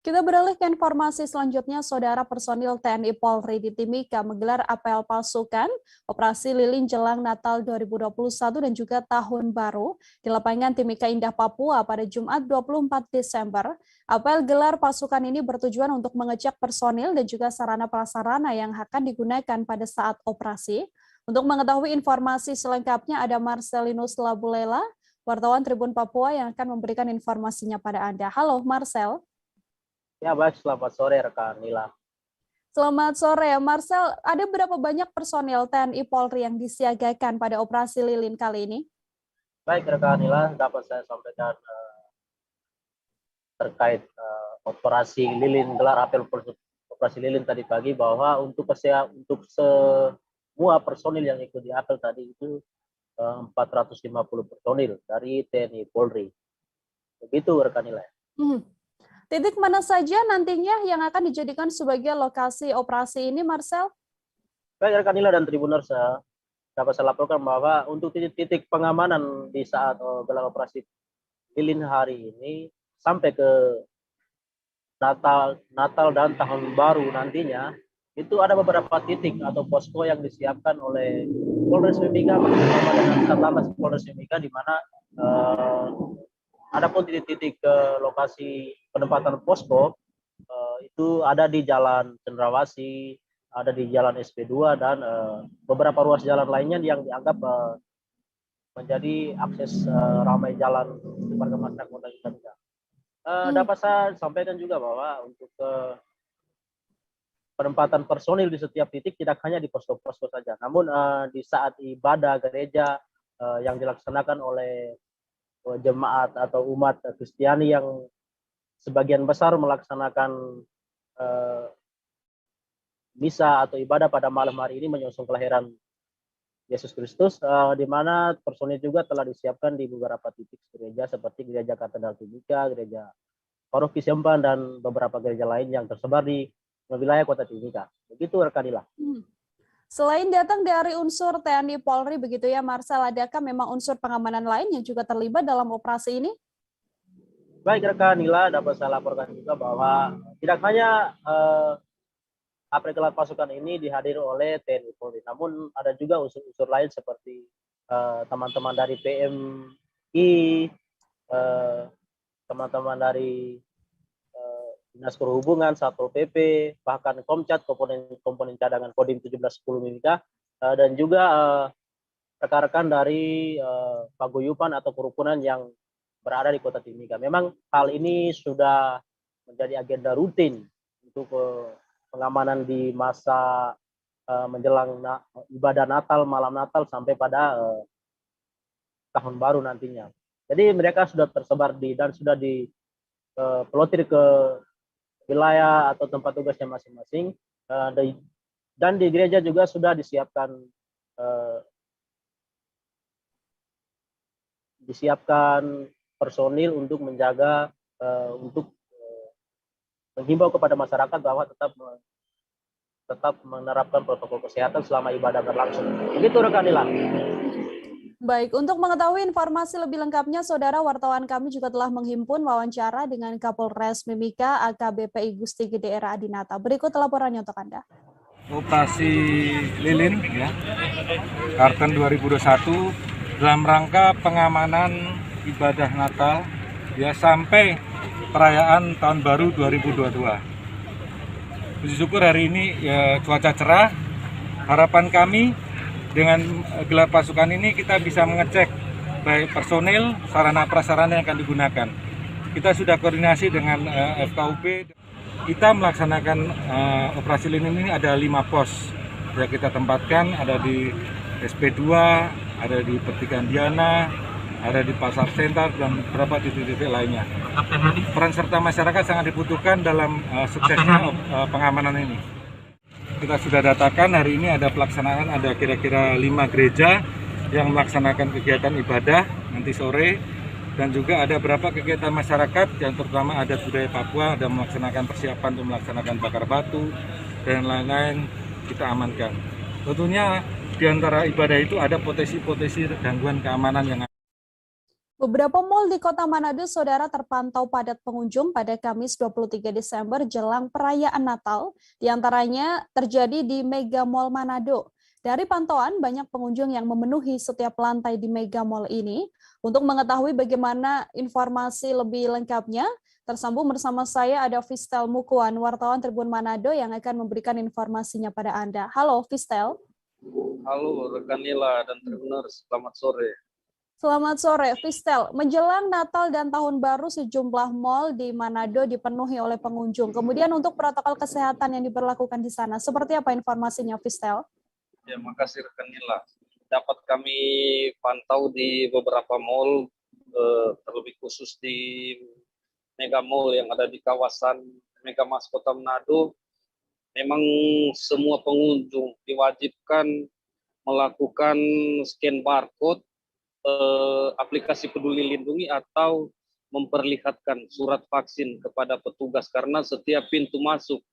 Kita beralih ke informasi selanjutnya, Saudara. Personil TNI Polri di Timika menggelar apel pasukan Operasi Lilin jelang Natal 2021 dan juga Tahun Baru di lapangan Timika Indah, Papua pada Jumat 24 Desember. Apel gelar pasukan ini bertujuan untuk mengecek personil dan juga sarana prasarana yang akan digunakan pada saat operasi. Untuk mengetahui informasi selengkapnya ada Marcelinus Labulela, wartawan Tribun Papua, yang akan memberikan informasinya pada Anda. Halo Marcel. Ya, baik, selamat sore rekan Nila. Selamat sore, Marcel. Ada berapa banyak personil TNI Polri yang disiagakan pada operasi Lilin kali ini? Baik, rekan Nila, dapat saya sampaikan terkait operasi Lilin, gelar apel operasi Lilin tadi pagi, bahwa untuk semua personil yang ikut di apel tadi itu 450 personil dari TNI Polri. Begitu rekan Nila. Titik mana saja nantinya yang akan dijadikan sebagai lokasi operasi ini, Marcel? Baik, rekan Nila dan Tribuners, dapat saya laporkan bahwa untuk titik-titik pengamanan di saat gelar operasi Lilin hari ini sampai ke Natal dan Tahun Baru nantinya, itu ada beberapa titik atau posko yang disiapkan oleh Polres Mimika bersama dengan Satlantas Polres Mimika, di mana ada pun titik-titik ke lokasi penempatan posko itu ada di Jalan Cendrawasih, ada di Jalan SP2 dan beberapa ruas jalan lainnya yang dianggap menjadi akses ramai jalan di warga masyarakat Kota Mimika. Dapat saya sampaikan juga bahwa untuk penempatan personil di setiap titik tidak hanya di posko-posko saja, namun di saat ibadah gereja yang dilaksanakan oleh jemaat atau umat Kristiani yang sebagian besar melaksanakan misa atau ibadah pada malam hari ini menyusul kelahiran Yesus Kristus, di mana personil juga telah disiapkan di beberapa titik gereja seperti Gereja Katedral Timika, Gereja Paroki Sempan, dan beberapa gereja lain yang tersebar di wilayah Kota Timika. Begitu rekan-rekan. Selain datang dari unsur TNI Polri begitu ya, Marcel, adakah memang unsur pengamanan lain yang juga terlibat dalam operasi ini? Baik rekan Nila, dapat saya laporkan juga bahwa tidak hanya apel gelar pasukan ini dihadiri oleh TNI Polri, namun ada juga unsur-unsur lain seperti teman-teman dari PMI, teman-teman dari Dinas Perhubungan, Satpol PP, bahkan Komcat, komponen cadangan Kodim 1710 Mimika, dan juga rekan-rekan dari paguyuban atau kerukunan yang berada di Kota Timika. Memang hal ini sudah menjadi agenda rutin untuk pengamanan di masa menjelang ibadah Natal, malam Natal sampai pada Tahun Baru nantinya. Jadi mereka sudah tersebar dan sudah dipelotir ke wilayah atau tempat tugasnya masing-masing, dan di gereja juga sudah disiapkan personil untuk menjaga, untuk menghimbau kepada masyarakat bahwa tetap menerapkan protokol kesehatan selama ibadah berlangsung. Begitu rekan Nila. Baik, untuk mengetahui informasi lebih lengkapnya, saudara wartawan kami juga telah menghimpun wawancara dengan Kapolres Mimika AKBP I Gusti Gede Era Adinata. Berikut laporannya untuk Anda. Operasi Lilin, ya, Karten 2021 dalam rangka pengamanan ibadah Natal, ya, sampai perayaan Tahun Baru 2022. Puji syukur hari ini ya, cuaca cerah. Harapan kami dengan gelar pasukan ini kita bisa mengecek baik personil, sarana prasarana yang akan digunakan. Kita sudah koordinasi dengan FKUP. Kita melaksanakan operasi Lilin ini ada 5 pos yang kita tempatkan, ada di SP2, ada di Pertigaan Diana, ada di Pasar Senter, dan beberapa titik-titik lainnya. Peran serta masyarakat sangat dibutuhkan dalam suksesnya pengamanan ini. Kita sudah datakan hari ini ada pelaksanaan, ada kira-kira 5 gereja yang melaksanakan kegiatan ibadah nanti sore, dan juga ada beberapa kegiatan masyarakat yang terutama adat budaya Papua, ada melaksanakan persiapan untuk melaksanakan bakar batu dan lain-lain, kita amankan. Tentunya di antara ibadah itu ada potensi-potensi gangguan keamanan yang ada. Beberapa mal di Kota Manado, saudara, terpantau padat pengunjung pada Kamis 23 Desember jelang perayaan Natal, diantaranya terjadi di Mega Mall Manado. Dari pantauan, banyak pengunjung yang memenuhi setiap lantai di Mega Mall ini. Untuk mengetahui bagaimana informasi lebih lengkapnya, tersambung bersama saya ada Fistel Mukuan, wartawan Tribun Manado yang akan memberikan informasinya pada Anda. Halo, Fistel. Halo, rekan Nila dan Tribuners, selamat sore. Selamat sore, Fistel. Menjelang Natal dan Tahun Baru, sejumlah mal di Manado dipenuhi oleh pengunjung. Kemudian untuk protokol kesehatan yang diberlakukan di sana, seperti apa informasinya, Fistel? Ya, makasih rekan Nila. Dapat kami pantau di beberapa mal, terlebih khusus di Mega Mall yang ada di kawasan Mega Mas Kota Manado. Memang semua pengunjung diwajibkan melakukan scan barcode aplikasi Peduli Lindungi atau memperlihatkan surat vaksin kepada petugas, karena setiap pintu masuk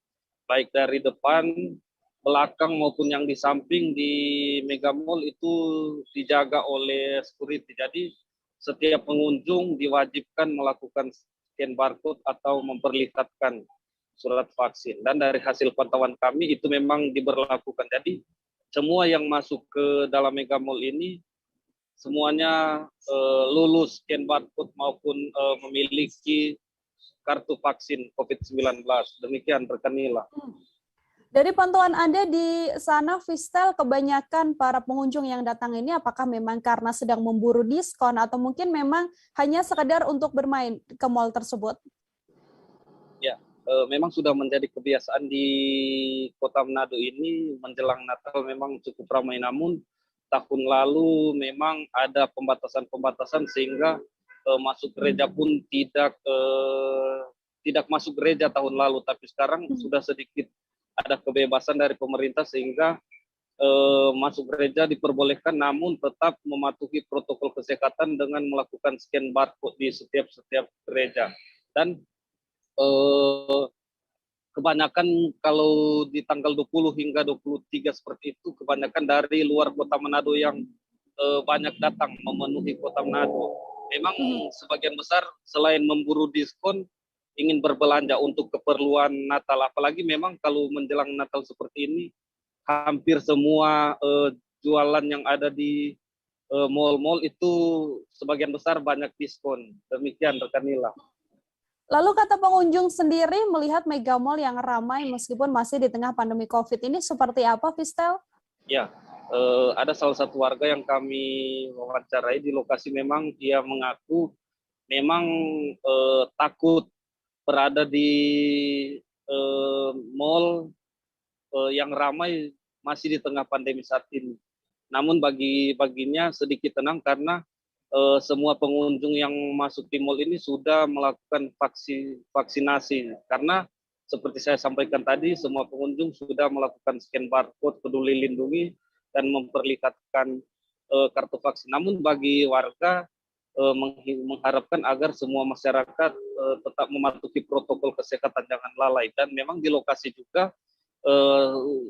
baik dari depan, belakang maupun yang di samping di Mega Mall itu dijaga oleh security. Jadi setiap pengunjung diwajibkan melakukan scan barcode atau memperlihatkan surat vaksin. Dan dari hasil pantauan kami itu memang diberlakukan. Jadi semua yang masuk ke dalam Mega Mall ini semuanya lulus scan barcode maupun memiliki kartu vaksin COVID-19. Demikian rekan Nila. Dari pantauan Anda di sana, Fistel, kebanyakan para pengunjung yang datang ini apakah memang karena sedang memburu diskon atau mungkin memang hanya sekedar untuk bermain ke mall tersebut? Ya, memang sudah menjadi kebiasaan di Kota Manado ini menjelang Natal memang cukup ramai, namun tahun lalu memang ada pembatasan-pembatasan sehingga masuk gereja pun tidak masuk gereja tahun lalu, tapi sekarang sudah sedikit ada kebebasan dari pemerintah sehingga masuk gereja diperbolehkan, namun tetap mematuhi protokol kesehatan dengan melakukan scan barcode di setiap gereja. Dan kebanyakan kalau di tanggal 20 hingga 23 seperti itu, kebanyakan dari luar Kota Manado yang banyak datang memenuhi Kota Manado. Memang sebagian besar selain memburu diskon, ingin berbelanja untuk keperluan Natal. Apalagi memang kalau menjelang Natal seperti ini, hampir semua jualan yang ada di mal-mal itu sebagian besar banyak diskon. Demikian rekan Nila. Lalu kata pengunjung sendiri melihat Mega Mall yang ramai meskipun masih di tengah pandemi COVID ini seperti apa, Fistel? Ya, ada salah satu warga yang kami wawancarai di lokasi, memang dia mengaku memang takut berada di mall yang ramai masih di tengah pandemi saat ini. Namun baginya sedikit tenang karena semua pengunjung yang masuk di mall ini sudah melakukan vaksinasi. Karena seperti saya sampaikan tadi, semua pengunjung sudah melakukan scan barcode Peduli Lindungi dan memperlihatkan kartu vaksin. Namun bagi warga mengharapkan agar semua masyarakat tetap mematuhi protokol kesehatan, jangan lalai. Dan memang di lokasi juga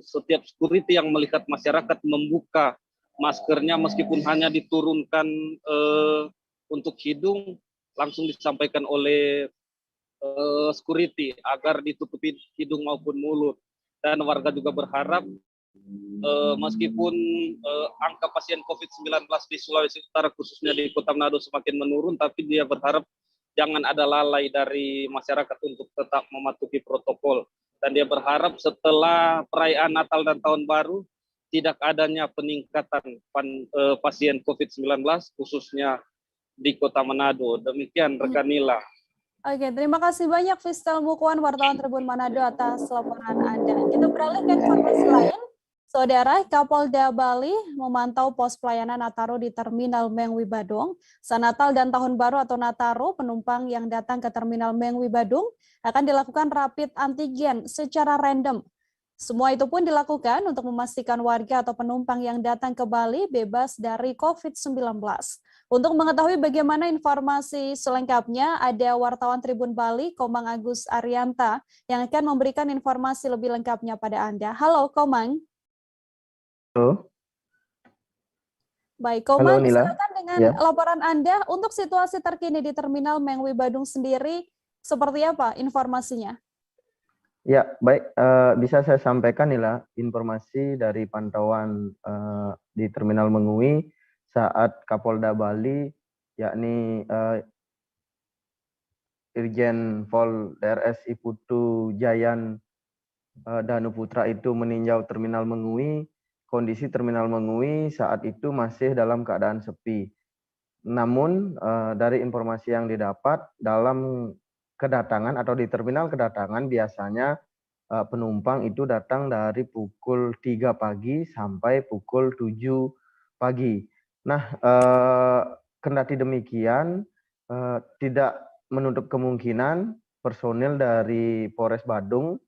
setiap security yang melihat masyarakat membuka maskernya meskipun hanya diturunkan untuk hidung, langsung disampaikan oleh security agar ditutupi hidung maupun mulut. Dan warga juga berharap meskipun angka pasien COVID-19 di Sulawesi Utara khususnya di Kota Manado semakin menurun, tapi dia berharap jangan ada lalai dari masyarakat untuk tetap mematuhi protokol. Dan dia berharap setelah perayaan Natal dan Tahun Baru tidak adanya peningkatan pasien COVID-19 khususnya di Kota Manado. Demikian rekan Nila. Oke, terima kasih banyak Fistel Bukuan, wartawan Tribun Manado atas laporan Anda. Kita beralih ke informasi lain. Saudara, Kapolda Bali memantau pos pelayanan Nataru di Terminal Mengwi Badung. Saat Natal dan Tahun Baru atau Nataru, penumpang yang datang ke Terminal Mengwi Badung akan dilakukan rapid antigen secara random. Semua itu pun dilakukan untuk memastikan warga atau penumpang yang datang ke Bali bebas dari COVID-19. Untuk mengetahui bagaimana informasi selengkapnya, ada wartawan Tribun Bali, Komang Agus Arianta, yang akan memberikan informasi lebih lengkapnya pada Anda. Halo, Komang. Halo. Baik, Komang, Halo, silakan dengan laporan Anda untuk situasi terkini di Terminal Mengwi Badung sendiri, seperti apa informasinya? Ya, baik. Bisa saya sampaikan Nila informasi dari pantauan di Terminal Mengwi saat Kapolda Bali, yakni Irjen Pol DRS Iputu Jayan Danu Putra itu meninjau Terminal Mengwi. Kondisi Terminal Mengwi saat itu masih dalam keadaan sepi. namun dari informasi yang didapat dalam kedatangan atau di terminal kedatangan biasanya penumpang itu datang dari pukul 3 pagi sampai pukul 7 pagi. Nah, kendati demikian tidak menutup kemungkinan personil dari Polres Badung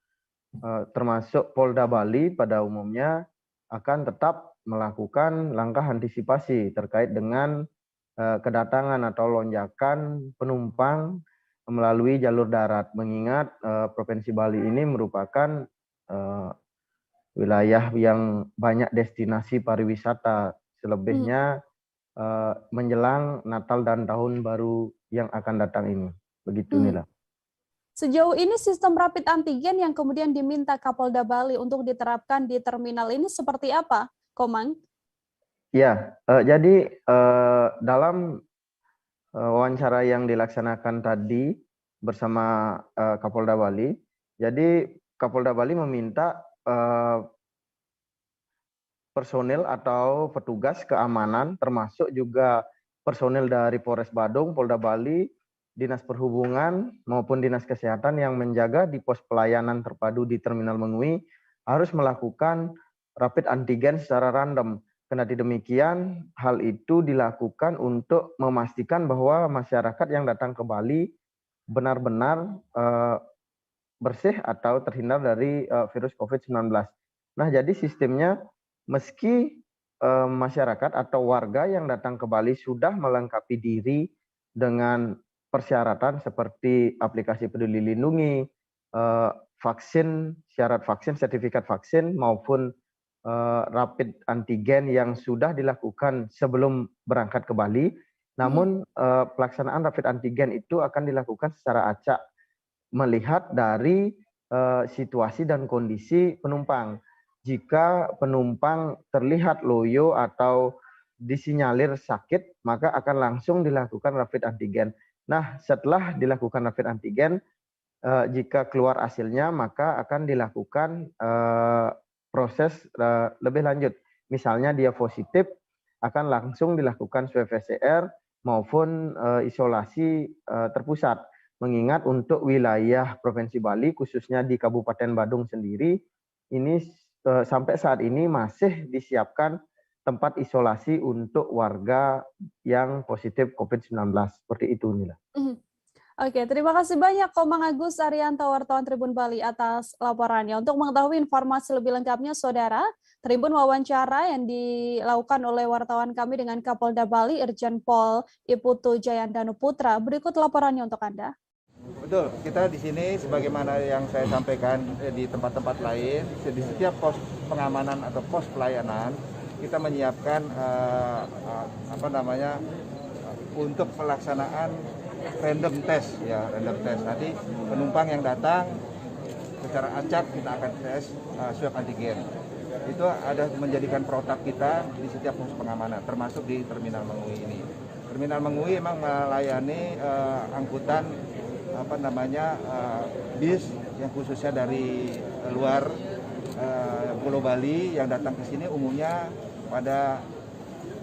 termasuk Polda Bali pada umumnya akan tetap melakukan langkah antisipasi terkait dengan kedatangan atau lonjakan penumpang melalui jalur darat, mengingat Provinsi Bali ini merupakan wilayah yang banyak destinasi pariwisata, selebihnya menjelang Natal dan Tahun Baru yang akan datang ini. Begitu Nila. Sejauh ini sistem rapid antigen yang kemudian diminta Kapolda Bali untuk diterapkan di terminal ini seperti apa, Komang? Ya, jadi dalam wawancara yang dilaksanakan tadi bersama Kapolda Bali, jadi Kapolda Bali meminta personil atau petugas keamanan, termasuk juga personil dari Polres Badung, Polda Bali, Dinas Perhubungan maupun Dinas Kesehatan yang menjaga di pos pelayanan terpadu di Terminal Mengui harus melakukan rapid antigen secara random. Kendati demikian, hal itu dilakukan untuk memastikan bahwa masyarakat yang datang ke Bali benar-benar bersih atau terhindar dari virus COVID-19. Nah, jadi sistemnya meski masyarakat atau warga yang datang ke Bali sudah melengkapi diri dengan persyaratan seperti aplikasi Peduli Lindungi, vaksin, syarat vaksin, sertifikat vaksin maupun rapid antigen yang sudah dilakukan sebelum berangkat ke Bali. Namun pelaksanaan rapid antigen itu akan dilakukan secara acak melihat dari situasi dan kondisi penumpang. Jika penumpang terlihat loyo atau disinyalir sakit, maka akan langsung dilakukan rapid antigen. Nah, setelah dilakukan rapid antigen, jika keluar hasilnya, maka akan dilakukan proses lebih lanjut. Misalnya dia positif, akan langsung dilakukan swab PCR maupun isolasi terpusat. Mengingat untuk wilayah Provinsi Bali, khususnya di Kabupaten Badung sendiri, ini sampai saat ini masih disiapkan tempat isolasi untuk warga yang positif COVID-19. Seperti itu, Nila. Oke, terima kasih banyak Komang Agus Arianto, wartawan Tribun Bali atas laporannya. Untuk mengetahui informasi lebih lengkapnya, Saudara, Tribun wawancara yang dilakukan oleh wartawan kami dengan Kapolda Bali, Irjen Pol Iputu Jayandanu Putra. Berikut laporannya untuk Anda. Betul, kita di sini sebagaimana yang saya sampaikan di tempat-tempat lain, di setiap pos pengamanan atau pos pelayanan, kita menyiapkan untuk pelaksanaan random test ya, random test. Nanti penumpang yang datang secara acak kita akan tes swab antigen. Itu ada menjadikan protap kita di setiap pos pengamanan, termasuk di Terminal Mengui ini. Terminal Mengui memang melayani angkutan bis yang khususnya dari luar Pulau Bali yang datang ke sini umumnya pada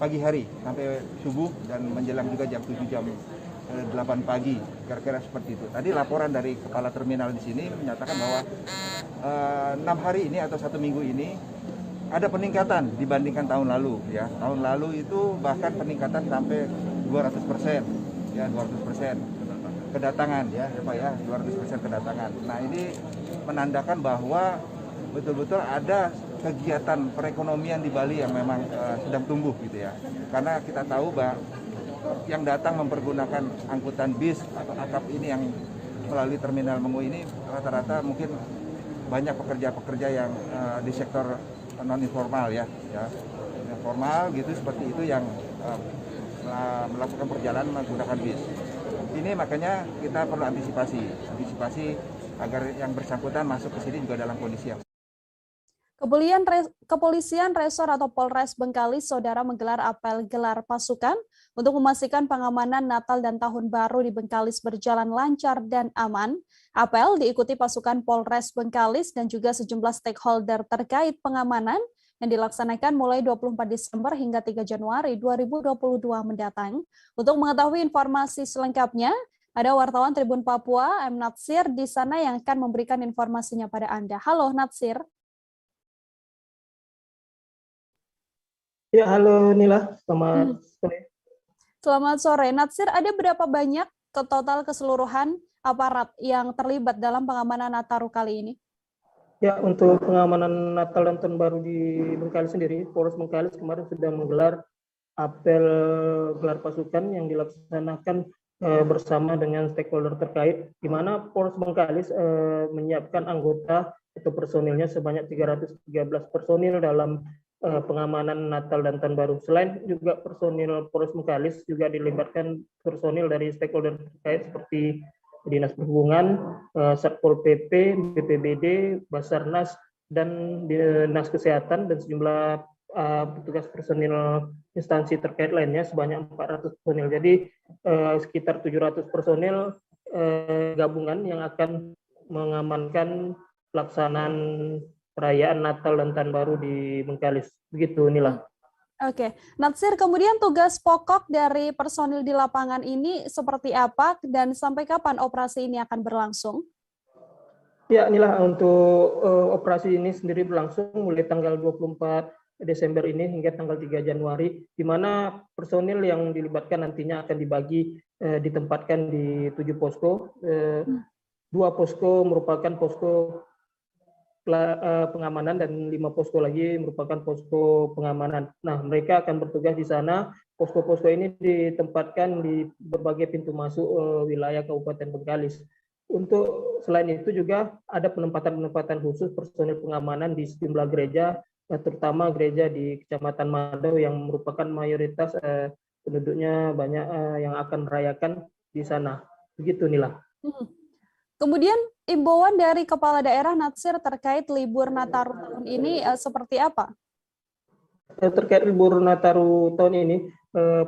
pagi hari sampai subuh dan menjelang juga jam 7 jam 8 pagi, kira-kira seperti itu. Tadi laporan dari kepala terminal di sini menyatakan bahwa 6 hari ini atau 1 minggu ini ada peningkatan dibandingkan tahun lalu ya. Tahun lalu itu bahkan peningkatan sampai 200%, ya 200% kedatangan ya Pak ya, 200% kedatangan. Nah, ini menandakan bahwa betul-betul ada kegiatan perekonomian di Bali yang memang sedang tumbuh gitu ya. Karena kita tahu bahwa yang datang mempergunakan angkutan bis atau akap ini yang melalui Terminal Mengui ini rata-rata mungkin banyak pekerja-pekerja yang di sektor non informal ya formal gitu seperti itu yang melakukan perjalanan menggunakan bis. Ini makanya kita perlu antisipasi agar yang bersangkutan masuk ke sini juga dalam kondisi yang Kepolisian Resor atau Polres Bengkalis, Saudara, menggelar apel gelar pasukan untuk memastikan pengamanan Natal dan Tahun Baru di Bengkalis berjalan lancar dan aman. Apel diikuti pasukan Polres Bengkalis dan juga sejumlah stakeholder terkait pengamanan yang dilaksanakan mulai 24 Desember hingga 3 Januari 2022 mendatang. Untuk mengetahui informasi selengkapnya, ada wartawan Tribun Papua, M. Natsir, di sana yang akan memberikan informasinya pada Anda. Halo Natsir. Ya, halo Nila, selamat sore. Selamat sore. Natsir, ada berapa banyak total keseluruhan aparat yang terlibat dalam pengamanan Nataru kali ini? Ya, untuk pengamanan Natal dan Tahun Baru di Bengkalis sendiri, Polres Bengkalis kemarin sudah menggelar apel gelar pasukan yang dilaksanakan bersama dengan stakeholder terkait, di mana Polres Bengkalis menyiapkan anggota atau personilnya sebanyak 313 personil dalam pengamanan Natal dan Tahun Baru. Selain juga personil Polres Bengkalis juga dilibatkan personil dari stakeholder terkait seperti Dinas Perhubungan, Satpol PP, BPBD, Basarnas, dan Dinas Kesehatan dan sejumlah petugas personil instansi terkait lainnya sebanyak 400 personil. Jadi sekitar 700 personil gabungan yang akan mengamankan pelaksanaan perayaan Natal dan Tahun Baru di Bengkalis. Begitu, Nila. Oke, Natsir, kemudian tugas pokok dari personil di lapangan ini seperti apa dan sampai kapan operasi ini akan berlangsung? Ya, Nila, untuk operasi ini sendiri berlangsung mulai tanggal 24 Desember ini hingga tanggal 3 Januari, di mana personil yang dilibatkan nantinya akan dibagi ditempatkan di 7 posko. 2 posko merupakan posko pengamanan dan 5 posko lagi merupakan posko pengamanan. Nah, mereka akan bertugas di sana. Posko-posko ini ditempatkan di berbagai pintu masuk wilayah Kabupaten Bengkalis. Untuk selain itu juga ada penempatan-penempatan khusus personil pengamanan di sejumlah gereja, terutama gereja di Kecamatan Madau yang merupakan mayoritas penduduknya banyak yang akan merayakan di sana. Begitu, Nila. Kemudian imbauan dari Kepala Daerah Natsir terkait libur Nataru tahun ini seperti apa? Terkait libur Nataru tahun ini,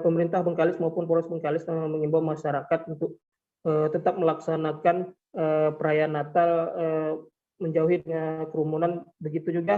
pemerintah Bengkalis maupun Polres Bengkalis mengimbau masyarakat untuk tetap melaksanakan perayaan Natal menjauhi kerumunan. Begitu juga